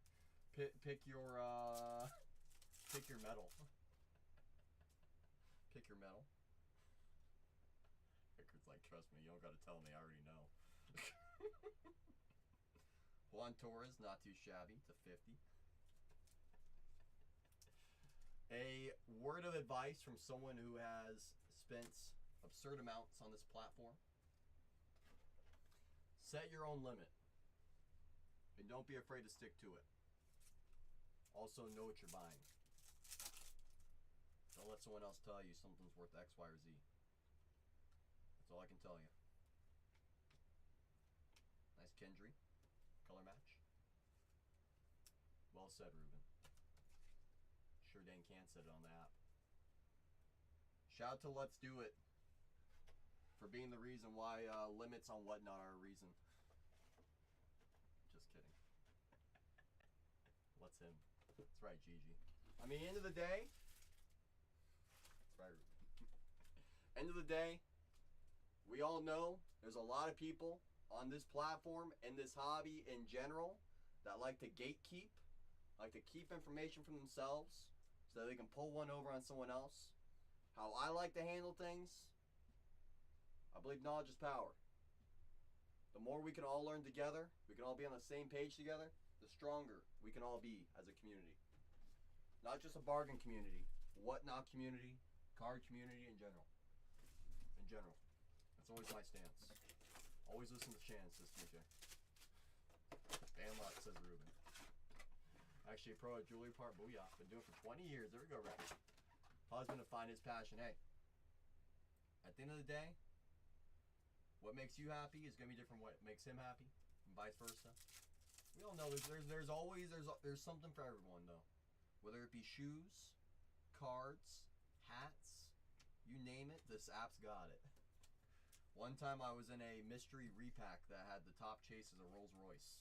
metal. Pick your metal. Rickard's like, trust me, you don't gotta tell me, I already know. Juan Torres, not too shabby, to 50. A word of advice from someone who has spent absurd amounts on this platform. Set your own limit. And don't be afraid to stick to it. Also know what you're buying. Don't let someone else tell you something's worth X, Y, or Z. That's all I can tell you. Nice Kendry. Color match. Well said, Ruben. Sure Dan can set it on the app. Shout out to Let's Do It for being the reason why limits on Whatnot are a reason. Just kidding. Let's him. That's right, Gigi. I mean, end of the day. That's right, Ruben. End of the day, we all know there's a lot of people on this platform and this hobby in general that like to gatekeep, like to keep information from themselves so that they can pull one over on someone else. How I like to handle things, I believe knowledge is power. The more we can all learn together, we can all be on the same page together, the stronger we can all be as a community. Not just a bargain community, Whatnot community, card community in general. In general. That's always my stance. Always listen to Shan, says TJ. Damn luck, says Ruben. Actually, a pro at jewelry part, booyah. Been doing it for 20 years. There we go, Rick. Husband to find his passion. Hey, at the end of the day, what makes you happy is going to be different from what makes him happy, and vice versa. We all know there's always something for everyone, though. Whether it be shoes, cards, hats, you name it, this app's got it. One time I was in a mystery repack that had the top chase as a Rolls Royce.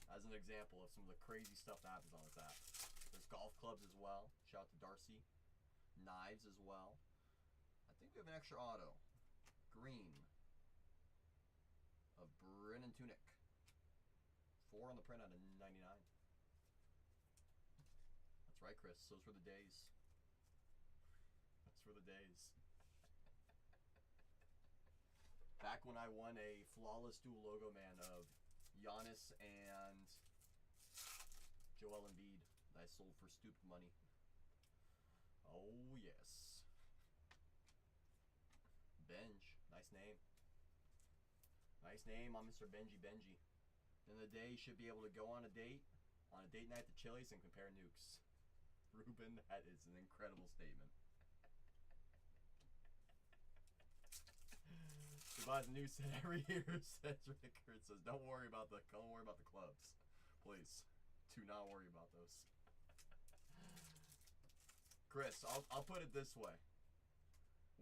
As an example of some of the crazy stuff that happens on this app. There's golf clubs as well. Shout out to Darcy. Knives as well. I think we have an extra auto. Green. Of Brennan Tunic. 4 on the print out of 99. That's right, Chris. Those were the days. Those were the days. Back when I won a flawless dual logo man of Giannis and Joel Embiid that I sold for stupid money. Oh, yes. Benj. Nice name. Nice name on Mr. Benji Benji. End of the day, you should be able to go on a date night to Chili's and compare nukes. Ruben, that is an incredible statement. He buys a new set every year, says Rickard. Says, don't worry about the clubs. Please. Do not worry about those. Chris, I'll put it this way.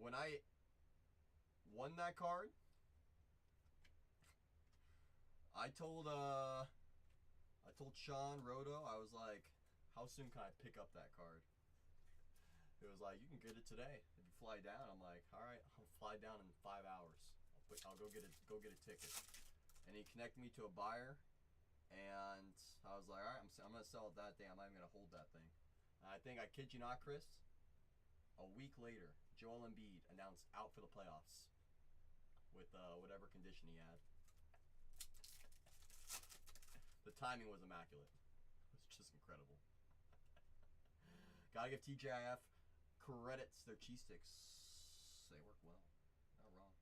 When I won that card, I told Sean Roto, I was like, how soon can I pick up that card? It was like, you can get it today if you fly down. I'm like, all right, I'll fly down in 5 hours. I'll go get a ticket. And he connected me to a buyer, and I was like, all right, I'm gonna sell it that day. I'm not even gonna hold that thing. And I think, I kid you not, Chris, a week later, Joel Embiid announced out for the playoffs with whatever condition he had. The timing was immaculate. It was just incredible. Gotta give TGIF credits. Their cheese sticks, they work well. Not wrong.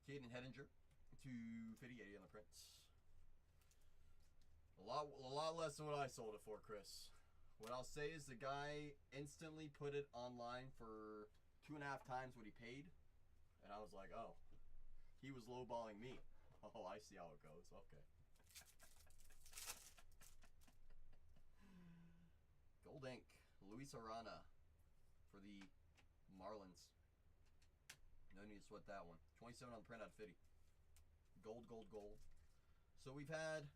Caden Hedinger, 250, 80 on the print. A lot less than what I sold it for, Chris. What I'll say is the guy instantly put it online for 2.5 times what he paid, and I was like, oh, he was lowballing me. Oh, I see how it goes. Okay. Gold ink, Luis Arana for the Marlins. No need to sweat that one. 27 on the print out of 50. Gold, gold, gold. So we've had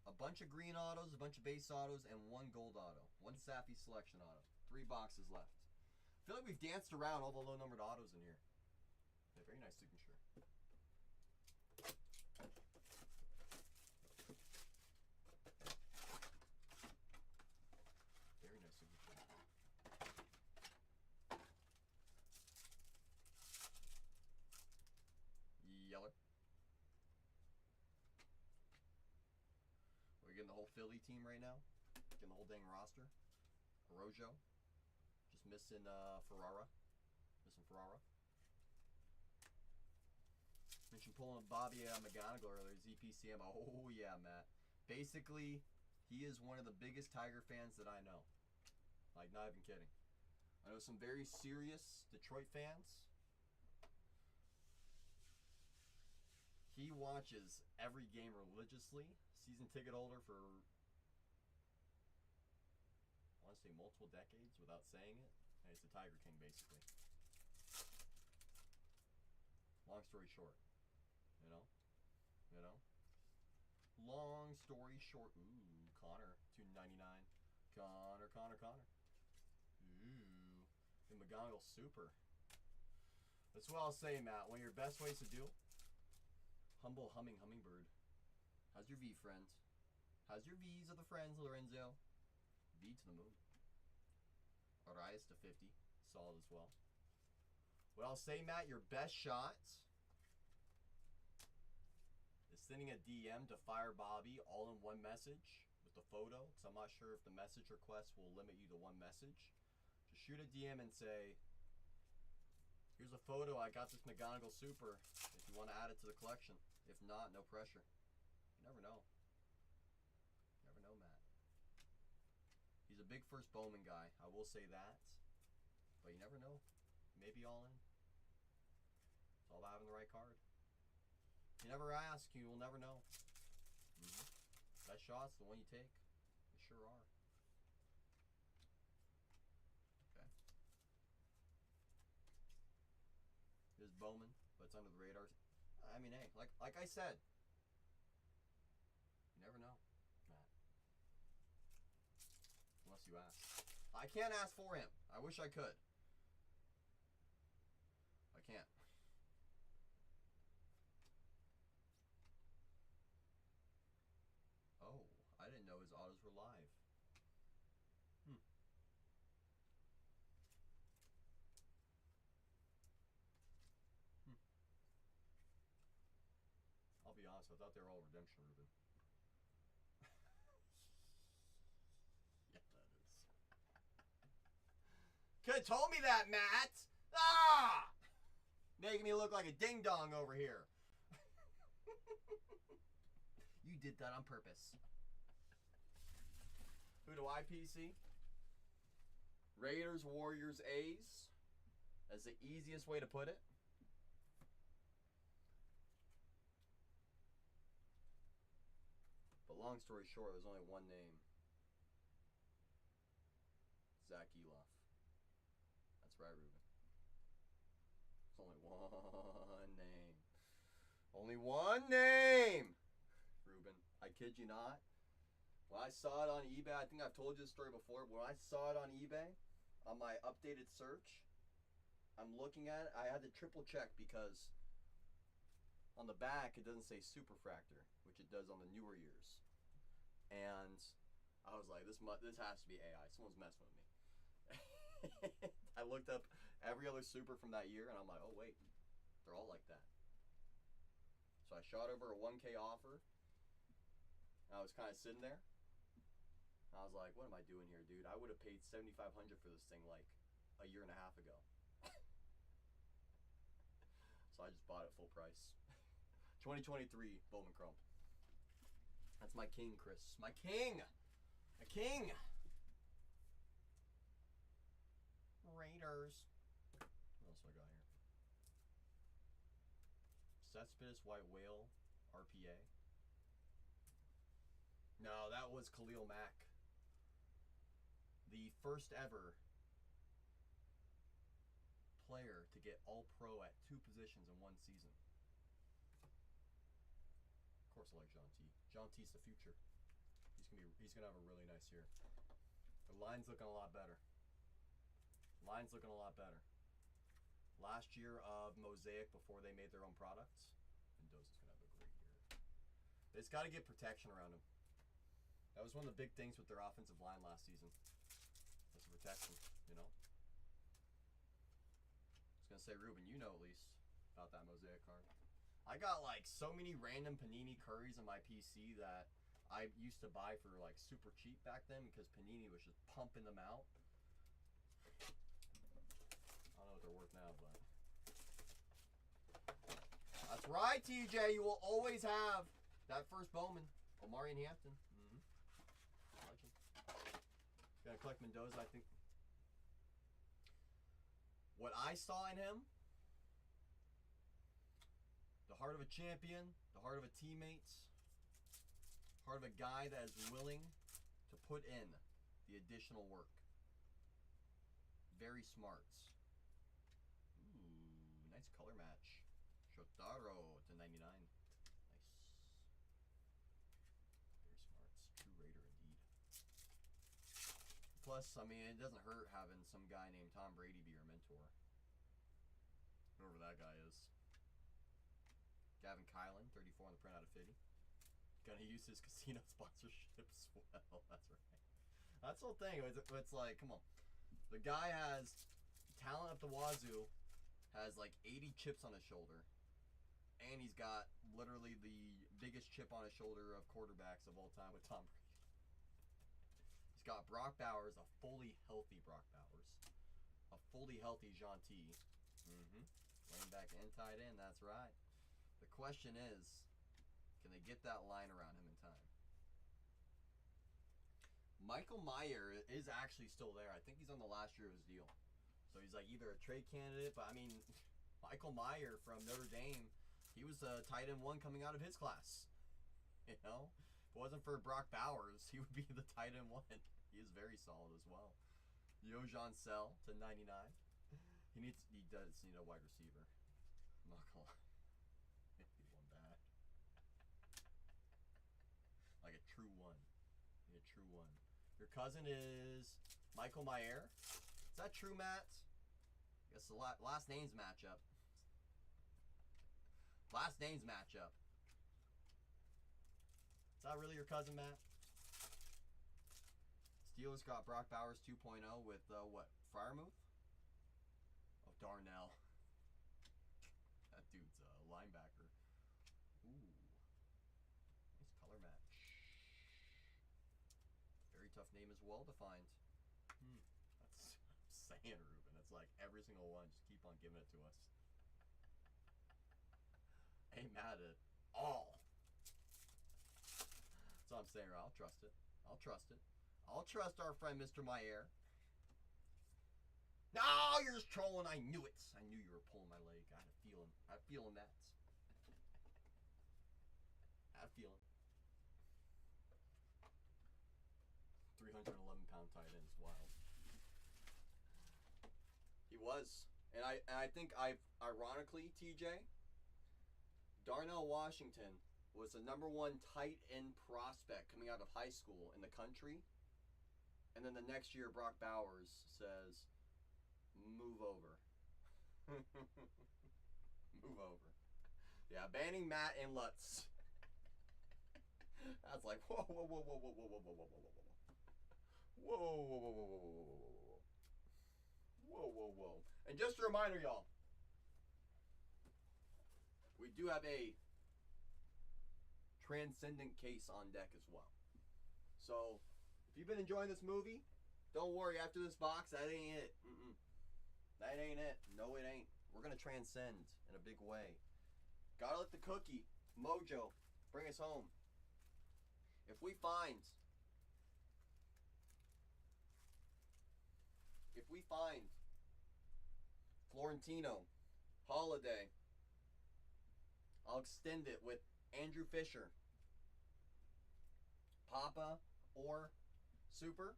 a bunch of green autos, a bunch of base autos, and one gold auto. One Safi selection auto. 3 boxes left. I feel like we've danced around all the low-numbered autos in here. Yeah, very nice signature. Very nice signature. Yeller. We're getting the whole Philly team right now. Getting the whole dang roster. Arrojo. Just missing Ferrara. Missing Ferrara. Mentioned pulling Bobby McGonigal earlier. ZPCM. Oh yeah, Matt. Basically, he is one of the biggest Tiger fans that I know. Like, not even kidding. I know some very serious Detroit fans. He watches every game religiously. Season ticket holder for, I want to say, multiple decades without saying it. And he's the Tiger King, basically. Long story short. You know? Long story short. Ooh, Connor, $2.99. Connor. Ooh, the McGonigal Super. That's what I'll say, Matt. One of your best ways to do. Humble humming hummingbird. How's your V, friend? How's your V's of the friends, Lorenzo? V to the moon. Arias to 50. Solid as well. What I'll say, Matt, your best shot is sending a DM to Fire Bobby all in one message with the photo, because I'm not sure if the message request will limit you to one message. Just shoot a DM and say, here's a photo, I got this McGonigal Super, if you want to add it to the collection. If not, no pressure. You never know. You never know, Matt. He's a big first Bowman guy, I will say that. But you never know. Maybe all in. It's all about having the right card. You never ask, you will never know. Best shot's the one you take. You sure are. Okay. Here's Bowman, but it's under the radar. I mean, hey, like I said, you never know, Matt. Unless you ask. I can't ask for him. I wish I could. I can't. Oh, I didn't know his autos were live. I'll be honest, I thought they were all redemption, Ruben. should have told me that, Matt. Ah! Making me look like a ding dong over here. You did that on purpose. Who do I PC? Raiders, Warriors, A's. That's the easiest way to put it. But long story short, there's only one name. Zach Eloff. That's right, Ruben. There's only one name. Only one name! Ruben, I kid you not. When I saw it on eBay, I think I've told you this story before, but when I saw it on eBay, on my updated search, I'm looking at it, I had to triple check because on the back it doesn't say Superfractor, which it does on the newer years. And I was like, this has to be AI. Someone's messing with me. I looked up every other Super from that year, and I'm like, oh wait, they're all like that. So I shot over a 1K offer. I was kind of sitting there. I was like, what am I doing here, dude? I would have paid $7,500 for this thing like a year and a half ago. So I just bought it full price. 2023 Bowman Chrome. That's my king, Chris. My king! My king! Raiders. What else do I got here? Cespedes White Whale RPA. No, that was Khalil Mack. The first ever player to get All-Pro at 2 positions in 1 season. Of course I like John T. John T's the future. He's gonna have a really nice year. The line's looking a lot better. Line's looking a lot better. Last year of Mosaic before they made their own products, Mendoza's gonna have a great year. They just gotta get protection around him. That was one of the big things with their offensive line last season. That's the protection, you know? I was gonna say, Ruben, you know at least about that Mosaic card. I got like so many random Panini Currys on my PC that I used to buy for like super cheap back then because Panini was just pumping them out. I don't know what they're worth now, but that's right, TJ. You will always have that first Bowman, Omarion Hampton. Legend. Gonna collect Mendoza, I think. What I saw in him, the heart of a champion, the heart of a teammate, heart of a guy that is willing to put in the additional work. Very smart. Ooh, nice color match. Shotaro to 99. Nice. Very smart. True Raider indeed. Plus, I mean, it doesn't hurt having some guy named Tom Brady be your mentor. Whoever that guy is. Gavin Kylan, 34 on the print out of Fitty. Gonna use his casino sponsorship as well. That's right. That's the whole thing. It's like, come on. The guy has talent up the wazoo, has like 80 chips on his shoulder, and he's got literally the biggest chip on his shoulder of quarterbacks of all time with Tom Brady. He's got Brock Bowers, a fully healthy Brock Bowers, a fully healthy Jean T. Laying back and tight end, that's right. The question is, can they get that line around him in time? Michael Mayer is actually still there. I think he's on the last year of his deal. So he's like either a trade candidate, but I mean, Michael Mayer from Notre Dame, he was a tight end 1 coming out of his class. You know? If it wasn't for Brock Bowers, he would be the tight end 1. He is very solid as well. Yojan Sell to 99. He does need a wide receiver. I'm not gonna lie. He won bad. Like a true one. Like a true one. Your cousin is Michael Mayer. Is that true, Matt? I guess the last names match up. Last names match up. Is that really your cousin, Matt? Steelers got Brock Bowers 2.0 with, what, Freiermuth? Oh, Darnell. That dude's a linebacker. Ooh. Nice color match. Very tough name as well to find. That's what I'm saying, Ruben. It's like every single one, just keep on giving it to us. Ain't mad at it all. That's what I'm saying. I'll trust it. I'll trust it. I'll trust our friend Mr. Meyer. No, you're just trolling. I knew it. I knew you were pulling my leg. I had a feeling. I had a feeling that. I had a feeling. 311-pound tight end is wild. He was. And I think ironically, TJ, Darnell Washington was the #1 tight end prospect coming out of high school in the country. And then the next year, Brock Bowers says, move over. Move over. Yeah, banning Matt and Lutz. That's like, whoa, whoa, whoa, whoa, whoa, whoa, whoa, whoa, whoa, whoa, whoa. Whoa, whoa, whoa, whoa, whoa, whoa, whoa, whoa, whoa. Whoa, whoa, whoa. And just a reminder, y'all, we do have a transcendent case on deck as well. So, if you've been enjoying this movie, don't worry, after this box, that ain't it. That ain't it. No, it ain't. We're going to transcend in a big way. Gotta let the cookie, Mojo, bring us home. If we find Florentino, Holiday, I'll extend it with Andrew Fisher, Papa, or Super.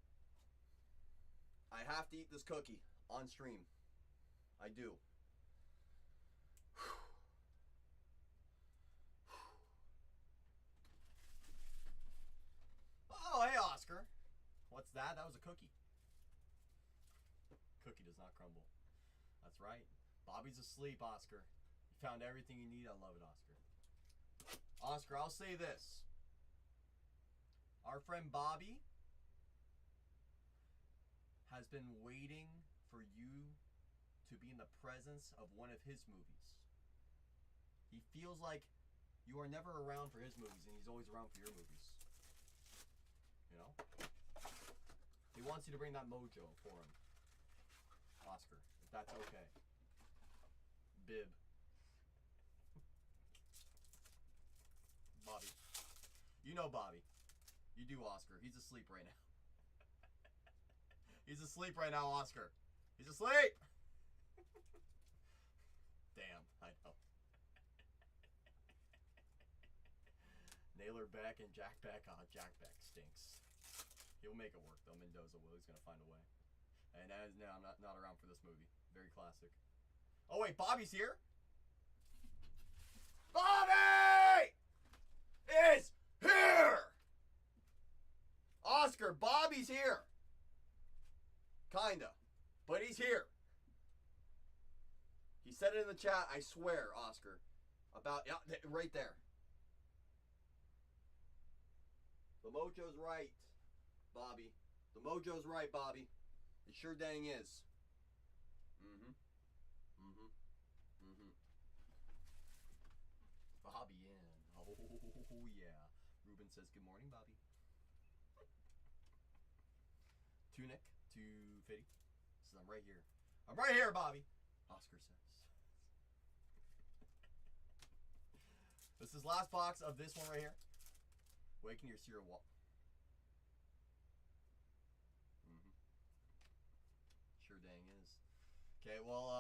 I have to eat this cookie on stream. I do. Oh, hey, Oscar. What's that? That was a cookie. Cookie does not crumble. That's right. Bobby's asleep, Oscar. You found everything you need. I love it, Oscar. Oscar, I'll say this. Our friend Bobby has been waiting for you to be in the presence of one of his movies. He feels like you are never around for his movies and he's always around for your movies. You know? He wants you to bring that mojo for him. Oscar, if that's okay. Bib. Bobby. You know Bobby. You do, Oscar. He's asleep right now. He's asleep right now, Oscar. He's asleep! Damn, I know. Naylor Beck and Jack Beck. Ah, Jack Beck stinks. He'll make it work, though. Mendoza will. He's going to find a way. And as now, I'm not around for this movie. Very classic. Oh, wait, Bobby's here? Bobby is here! Oscar, Bobby's here. Kinda. But he's here. He said it in the chat, I swear, Oscar. About, yeah, right there. The mojo's right, Bobby. The mojo's right, Bobby. It sure dang is. Bobby in. Oh, yeah. Ruben says, good morning, Bobby. Tunic to Fitty. Says, I'm right here. I'm right here, Bobby. Oscar says. This is last box of this one right here. Waking your cereal wall. Sure dang is. Okay, well,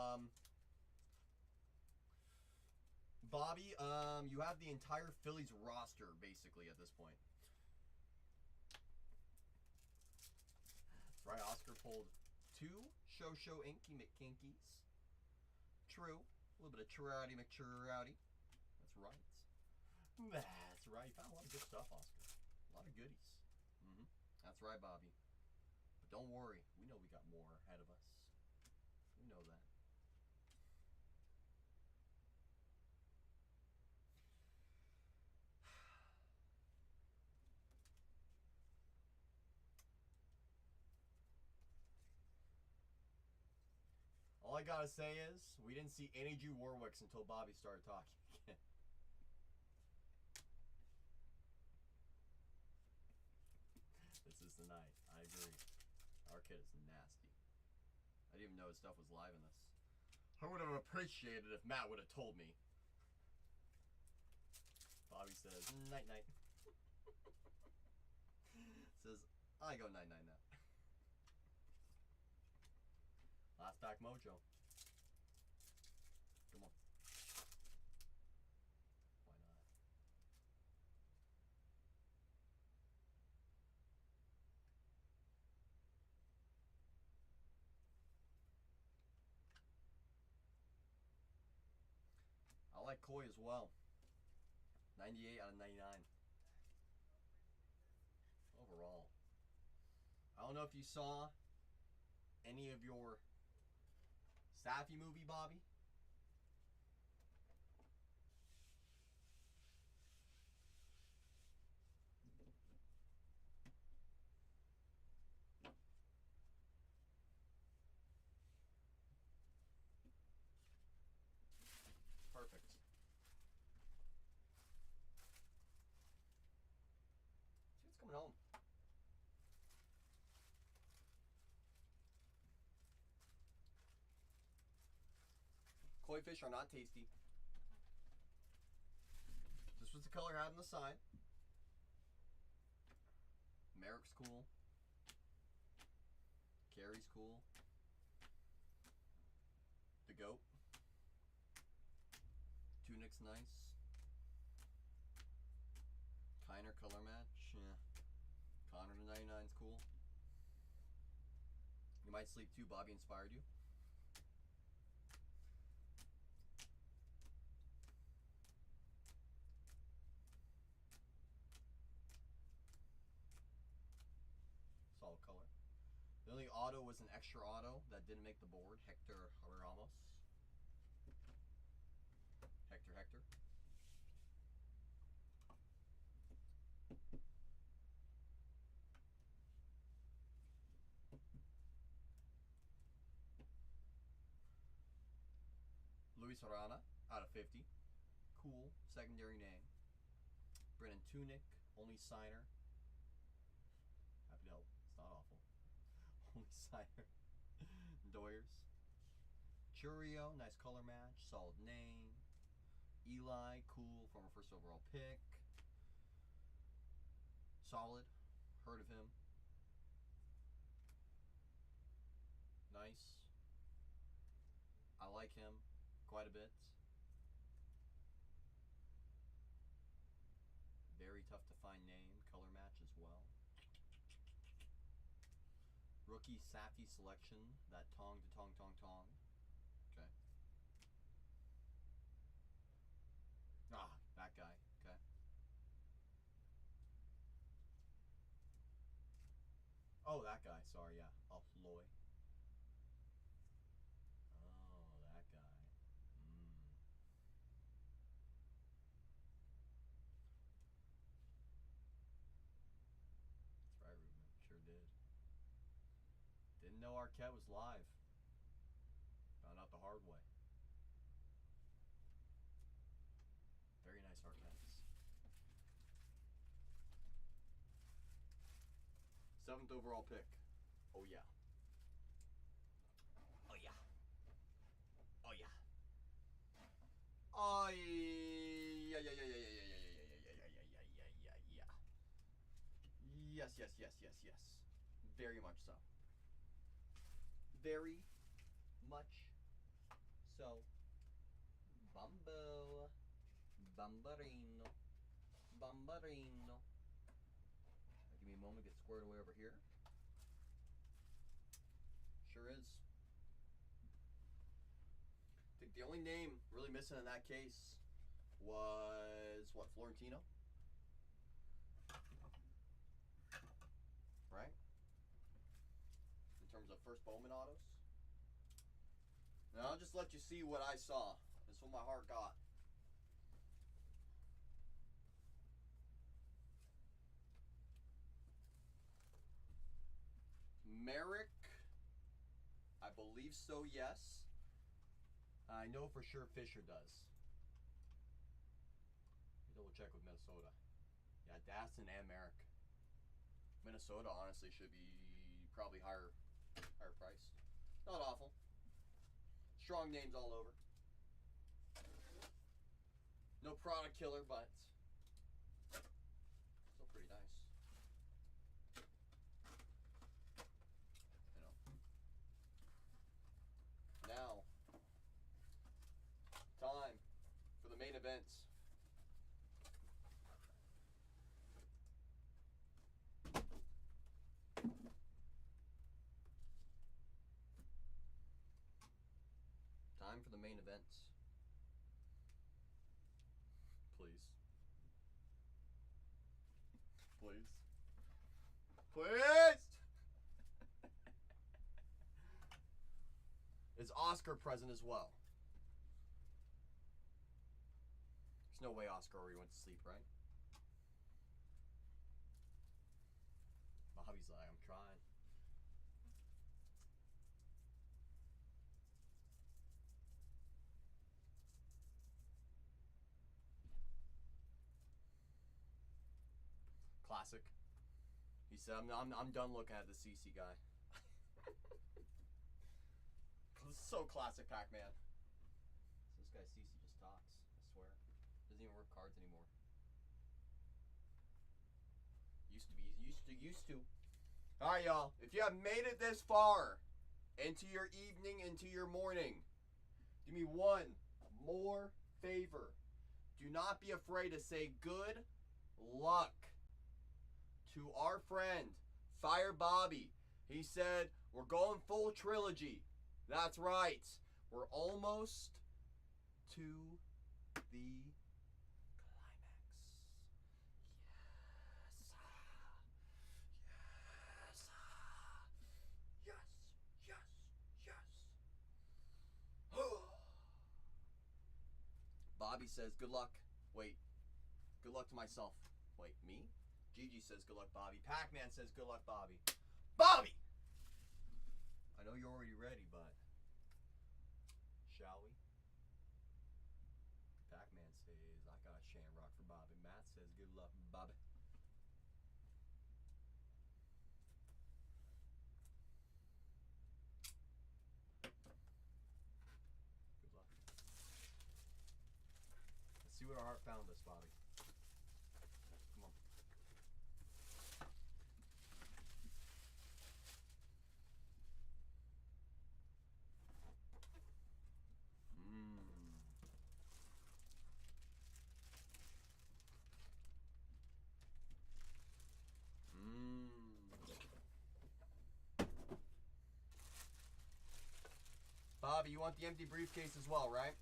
Bobby, you have the entire Phillies roster, basically, at this point. That's right, Oscar pulled 2 Show Inky McKinkies. True. A little bit of Trouty McTrouty. That's right. That's right. You found a lot of good stuff, Oscar. A lot of goodies. That's right, Bobby. But don't worry. We know we got more ahead of us. We know that. All I gotta say is, we didn't see any Drew Warwicks until Bobby started talking again. This is the night. I agree. Our kid is nasty. I didn't even know his stuff was live in this. I would have appreciated if Matt would have told me. Bobby says, night night. Says, I go night night now. Last pack mojo. Come on. Why not? I like Koi as well. 98 out of 99. Overall. I don't know if you saw any of your Safi movie, Bobby. Perfect. See what's coming home. Koi fish are not tasty. This was the color I had on the side. Merrick's cool. Carey's cool. The goat. Tunic's nice. Kiner color match. Yeah. Connor to 99's cool. You might sleep too. Bobby inspired you. Solid color. The only auto was an extra auto that didn't make the board. Hector Ramos. Hector. Luis Arana out of 50. Cool. Secondary name. Brennan Tunic. Only signer. Happy to help. It's not awful. Only signer. Doyers. Churio. Nice color match. Solid name. Eli. Cool. Former first overall pick. Solid. Heard of him. Nice. I like him quite a bit. Very tough to find name. Color match as well. Rookie Safi selection. That tong to tong. Okay. Ah, that guy. Okay. Oh, that guy. Sorry, yeah. Oh, Loy. Oh, that guy. That's right, Ruben. Sure did. Didn't know Arquette was live. Found out the hard way. Very nice Arquettes. 7th overall pick. Oh yeah. Oh yeah. Oh yeah. Oh yeah. Yes. Very much so. Very much so. Bumbo. Bambarino. Give me a moment to get squared away over here. Sure is. I think the only name really missing in that case was, what, Florentino? Right? In terms of first Bowman autos. Now I'll just let you see what I saw. That's what my heart got. Merrick, I believe so, yes. I know for sure Fisher does. Double check with Minnesota. Yeah, Daston and Merrick. Minnesota honestly should be probably higher priced. Not awful. Strong names all over. No product killer, but still pretty nice. You know. Now, time for the main events. Time for the main events. Please. Please. Please! Is Oscar present as well? There's no way Oscar already went to sleep, right? Bobby's like, I'm trying. Classic. He said, I'm done looking at the CC guy. So classic Pac-Man. So this guy CC just talks, I swear. Doesn't even work cards anymore. Used to. Alright, y'all. If you have made it this far into your evening, into your morning, do me one more favor. Do not be afraid to say good luck to our friend, Fire Bobby. He said, we're going full trilogy. That's right. We're almost to the climax. Yes. Bobby says, good luck. Wait. Good luck to myself. Wait, me? Gigi says, good luck, Bobby. Pac-Man says, good luck, Bobby. Bobby! I know you're already ready, but shall we? Pac-Man says, I got a Shamrock for Bobby. Matt says, good luck, Bobby. Good luck. Let's see what our heart found us, Bobby. Come on. Bobby, you want the empty briefcase as well, right?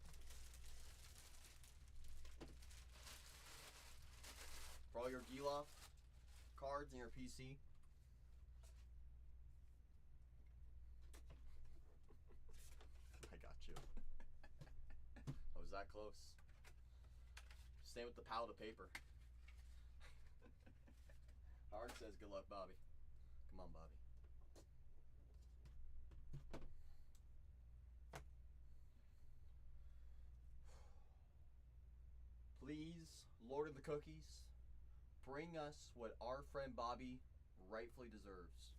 For all your Giloff cards and your PC. I got you. I was that close. Stay with the pile of paper. Hard says good luck, Bobby. Come on, Bobby. Please, Lord of the Cookies, bring us what our friend Bobby rightfully deserves.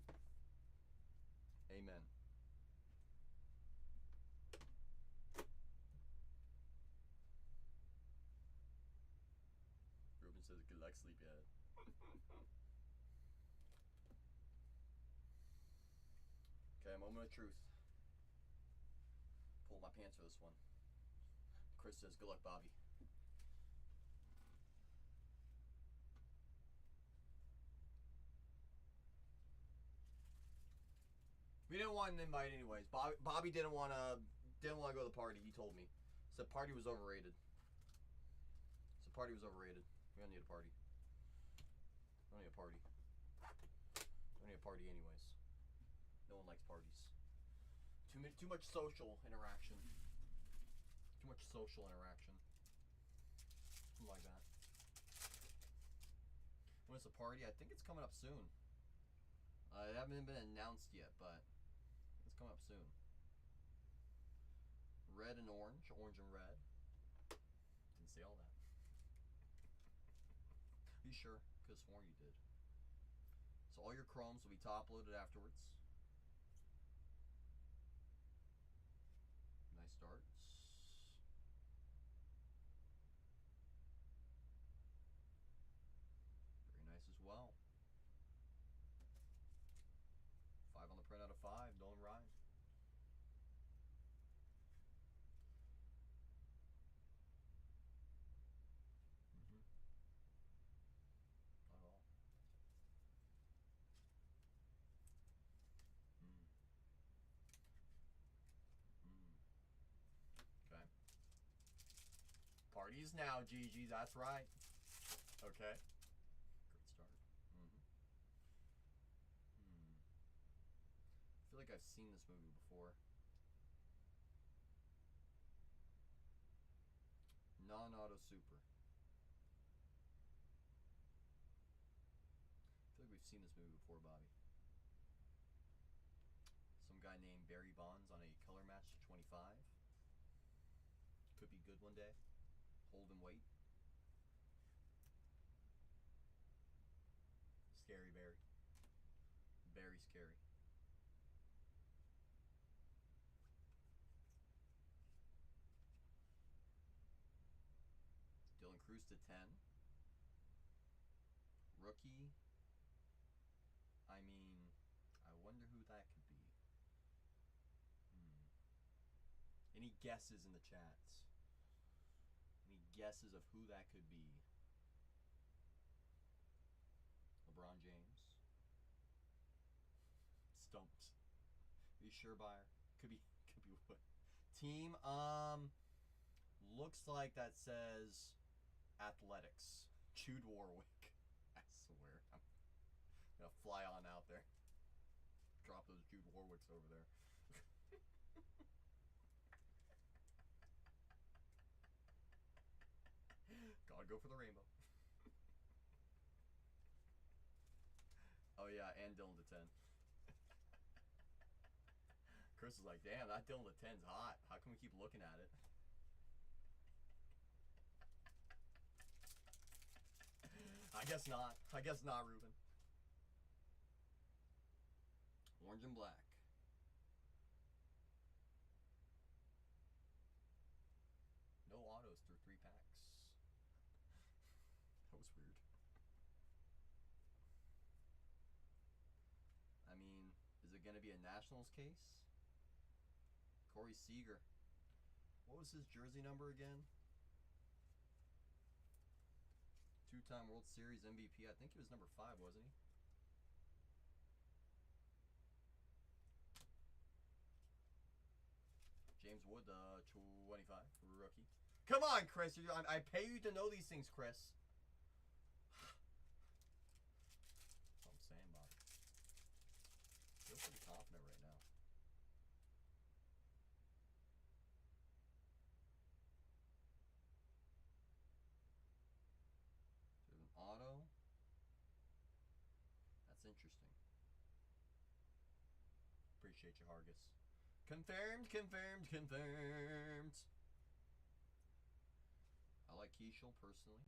Amen. Ruben says good luck, sleepyhead. Okay, moment of truth. Pull my pants for this one. Chris says good luck, Bobby. We didn't want an invite anyways. Bobby didn't want to go to the party. He told me. Said party was overrated. Said party was overrated. We don't need a party. We don't need a party. We don't need a party anyways. No one likes parties. Too much social interaction. Too much social interaction. Something like that. When it's a party, I think it's coming up soon. It hasn't been announced yet, but it's coming up soon. Red and orange, orange and red. Didn't say all that. Are you sure? Could have sworn you did. So all your chromes will be top loaded afterwards. starts. Very nice as well. 5 on the print out of 5. Nolan Ryan. Not at all. Okay. Parties now, Gigi. That's right. Okay. Great start. I feel like I've seen this movie before. Non-auto super. I feel like we've seen this movie before, Bobby. Some guy named Barry Bonds on a color match 25. Could be good one day. Hold and wait. Scary Barry. Very scary. Dylan Cruz to 10. Rookie. I mean, I wonder who that could be. Any guesses in the chats? Any guesses of who that could be? LeBron James. Stumped. Are you sure, Buyer? Could be what? Team, looks like that says Athletics. Jude Warwick. I swear. I'm gonna fly on out there. Drop those Jude Warwicks over there. Gotta go for the rainbow. Oh yeah, and Dylan to 10. Chris is like, damn, that Dylan to 10's hot. How can we keep looking at it? I guess not. I guess not, Ruben. Orange and black. No autos through 3 packs. That was weird. I mean, is it going to be a Nationals case? Corey Seager. What was his jersey number again? 2-time World Series MVP. I think he was number 5, wasn't he? James Wood, 25, rookie. Come on, Chris. I pay you to know these things, Chris. That's what I'm saying, Bob. I feel pretty confident right now. So we have an auto. That's interesting. Appreciate you, Hargis. Confirmed, confirmed, confirmed. I like Keishel personally.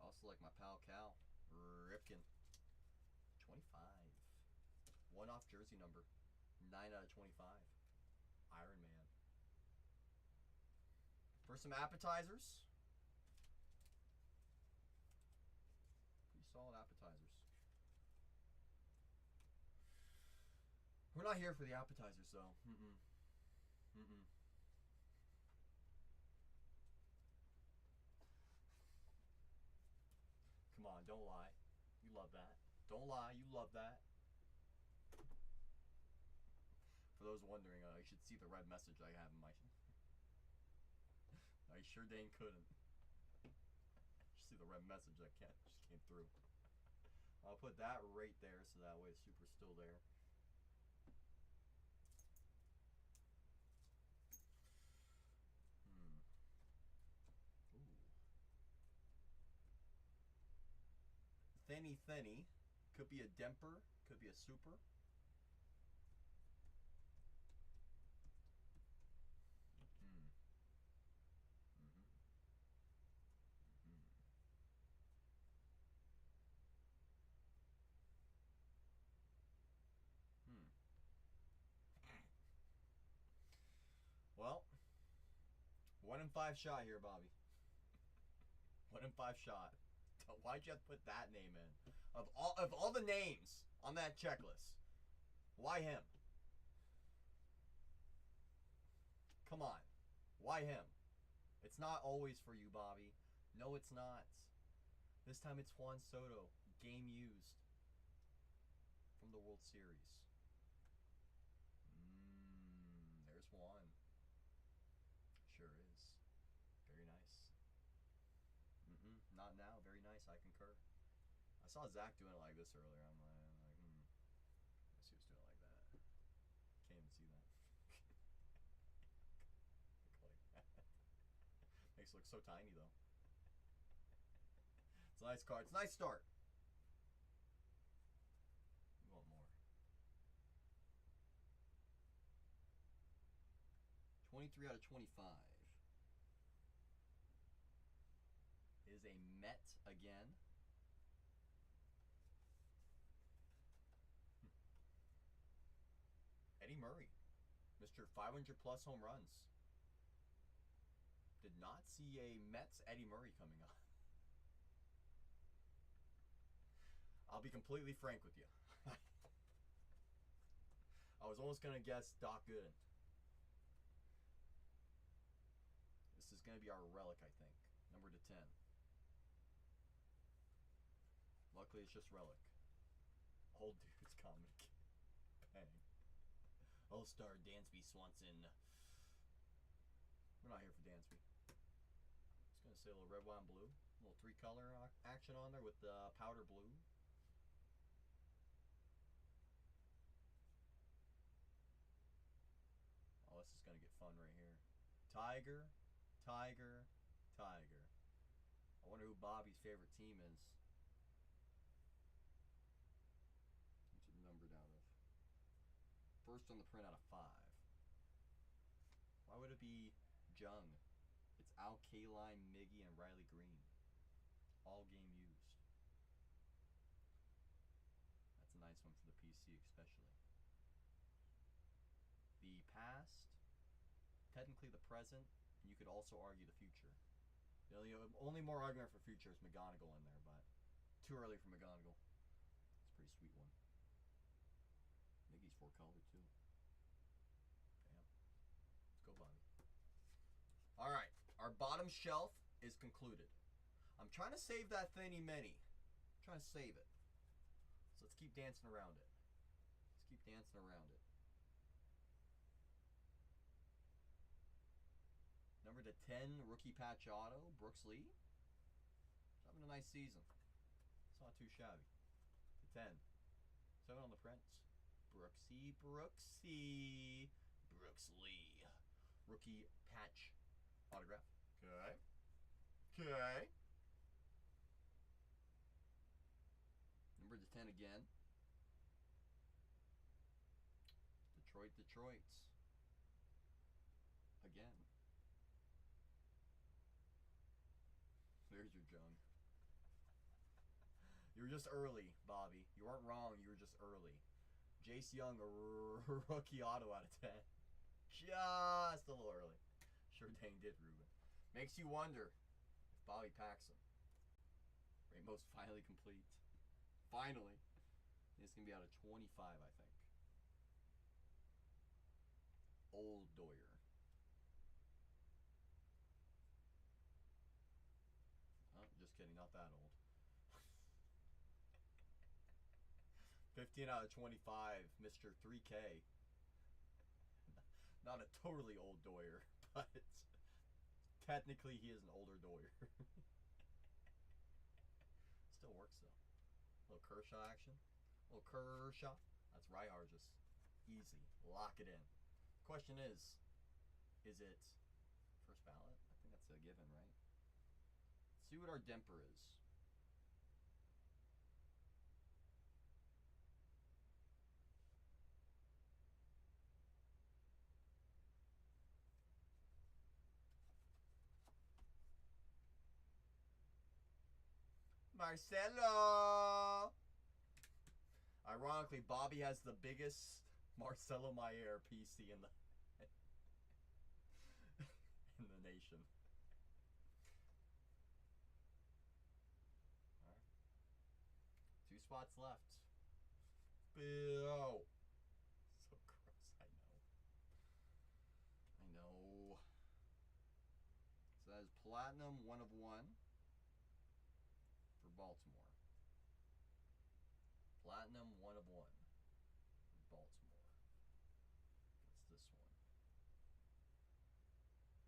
I also like my pal Cal Ripken. 25. 1-off jersey number. 9 out of 25. Iron Man. For some appetizers. Pretty solid appetizers. We're not here for the appetizers, though. Come on, don't lie. You love that. Don't lie, you love that. For those wondering, you should see the red message I have in my... I sure dang couldn't. You should see the red message that just came through. I'll put that right there so that way the super's still there. Thinny. Could be a Demper. Could be a super. 1 in 5 shot here, Bobby. 1 in 5 shot. Why'd you have to put that name in? Of all the names on that checklist, why him? Come on. Why him? It's not always for you, Bobby. No, it's not. This time it's Juan Soto. Game used. From the World Series. There's Juan. Sure is. Very nice. Not now. Very nice. I concur. I saw Zach doing it like this earlier. I'm like, I guess he was doing it like that. Can't even see that. Like that. Makes it look so tiny though. It's a nice card. It's a nice start. We want more. 23 out of 25. Is a Met again. Eddie Murray, Mr. 500 plus home runs. Did not see a Mets Eddie Murray coming on. I'll be completely frank with you. I was almost going to guess Doc Gooden. This is going to be our relic, I think. Number to 10. Luckily, it's just relic. Old dude's comic. Bang. All-Star Dansby Swanson. We're not here for Dansby. Just going to say a little red, white, and blue. A little 3-color action on there with the powder blue. Oh, this is going to get fun right here. Tiger, Tiger, Tiger. I wonder who Bobby's favorite team is. What's it numbered out of? First on the print out of 5. Why would it be Jung? It's Al Kaline, Miggy, and Riley Green. All game used. That's a nice one for the PC especially. The past, technically the present, and you could also argue the future. The only more argument for future is McGonagall in there, but too early for McGonagall. It's a pretty sweet one. Miggy's 4-color too. Damn. Let's go, Bobby. Alright, our bottom shelf is concluded. I'm trying to save that Thinny Mini. I'm trying to save it. So let's keep dancing around it. Let's keep dancing around it. Number to 10, rookie patch auto, Brooks Lee. He's having a nice season. It's not too shabby. To 10. 7 on the prints. Brooksy, Brooksy. Brooks Lee. Rookie patch autograph. Okay. Okay. Number to 10 again. Detroit's. Again. There's your Jung. You were just early, Bobby. You weren't wrong, you were just early. Jace Young, a rookie auto out of 10. Just a little early. Sure dang did, Ruben. Makes you wonder if Bobby packs him. Rainbow's finally complete. Finally. It's going to be out of 25, I think. Old Doyer. Oh, just kidding, not that old. 15 out of 25, Mr. 3K. Not a totally old Doyer, but technically he is an older Doyer. Still works though. A little Kershaw action. A little Kershaw. That's Ryhar, just easy. Lock it in. Question is it first ballot? I think that's a given, right? Let's see what our Demper is. Marcelo! Ironically, Bobby has the biggest Marcelo Mayer PC in the in the nation. spots left. Boo. So gross, I know. I know. So that is Platinum 1 of 1 for Baltimore. Platinum 1 of 1 for Baltimore. What's this one?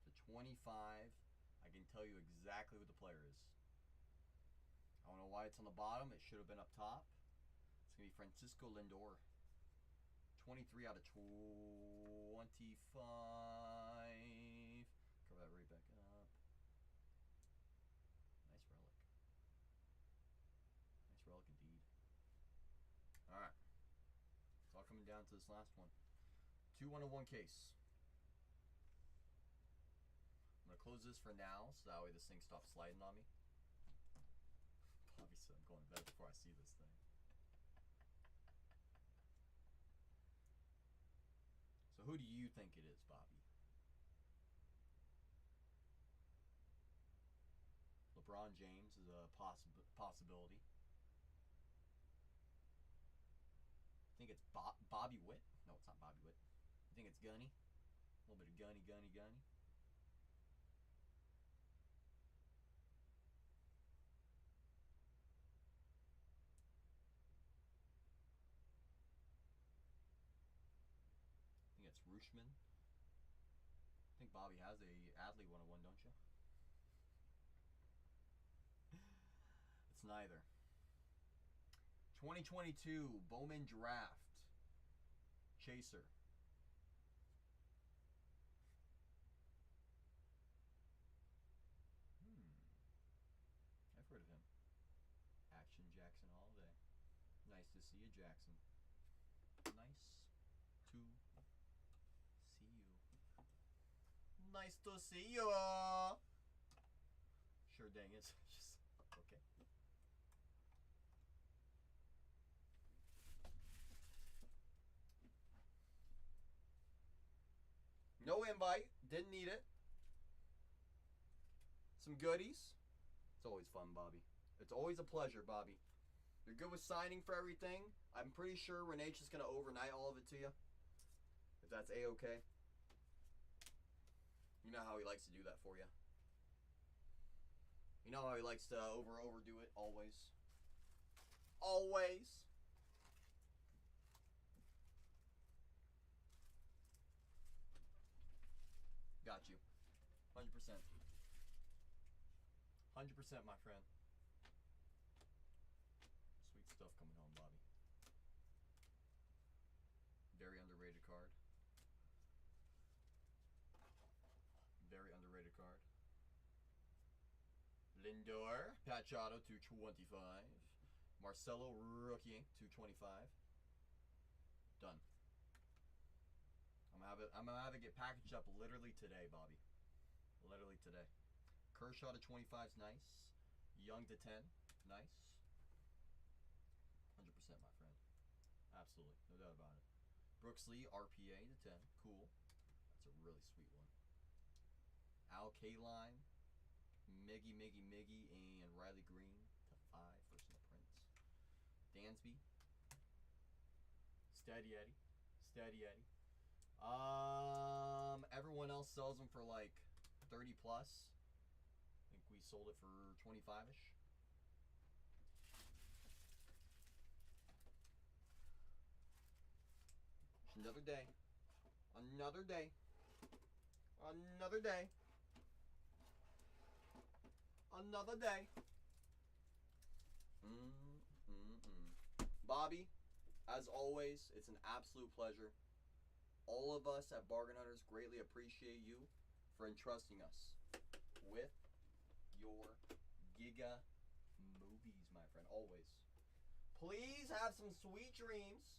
To 25, I can tell you exactly what the player is. I don't know why it's on the bottom. It should have been up top. It's going to be Francisco Lindor. 23 out of 25. Cover that right back up. Nice relic. Nice relic indeed. Alright. It's all coming down to this last one. 2 1-of-1 case. I'm going to close this for now, so that way this thing stops sliding on me. Obviously, I'm going to bed before I see this thing. So who do you think it is, Bobby? LeBron James is a possibility. I think it's Bobby Witt. No, it's not Bobby Witt. I think it's Gunny. A little bit of Gunny. I think it's Rooshman. I think Bobby has a Adley 101, don't you? It's neither. 2022 Bowman Draft. Chaser. I've heard of him. Action Jackson Holiday. Nice to see you, Jackson. Nice to see you. Nice to see you. Sure dang it. Just okay. No invite. Didn't need it. Some goodies. It's always fun, Bobby. It's always a pleasure, Bobby. You're good with signing for everything. I'm pretty sure Renee's just going to overnight all of it to you. If that's A-okay. You know how he likes to do that for you. You know how he likes to overdo it, always. Always. Got you. 100%. 100%, my friend. Sweet stuff coming home, Bobby. Very underrated card. Very underrated card. Lindor, patch auto 225. Marcelo rookie ink 225. Done. I'm gonna have it get packaged up literally today, Bobby. Literally today. Kershaw to 25 is nice. Young to 10, nice. 100%, my friend. Absolutely, no doubt about it. Brooks Lee, RPA to 10, cool. That's a really sweet one. Al Kaline, Miggy, and Riley Green to 5 for some prints. Dansby, Steady Eddie. Everyone else sells them for like 30 plus. I think we sold it for 25-ish. Another day. Another day. Another day. Another day. Bobby, as always, it's an absolute pleasure. All of us at Bargain Hunters greatly appreciate you for entrusting us with your Giga movies, my friend. Always. Please have some sweet dreams.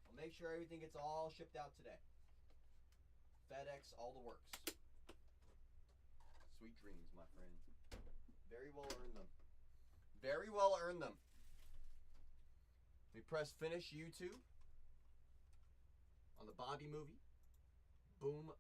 I'll make sure everything gets all shipped out today. FedEx, all the works. Sweet dreams, my friend. Very well earned them. Very well earned them. We press finish YouTube on the Bobby movie. Boom.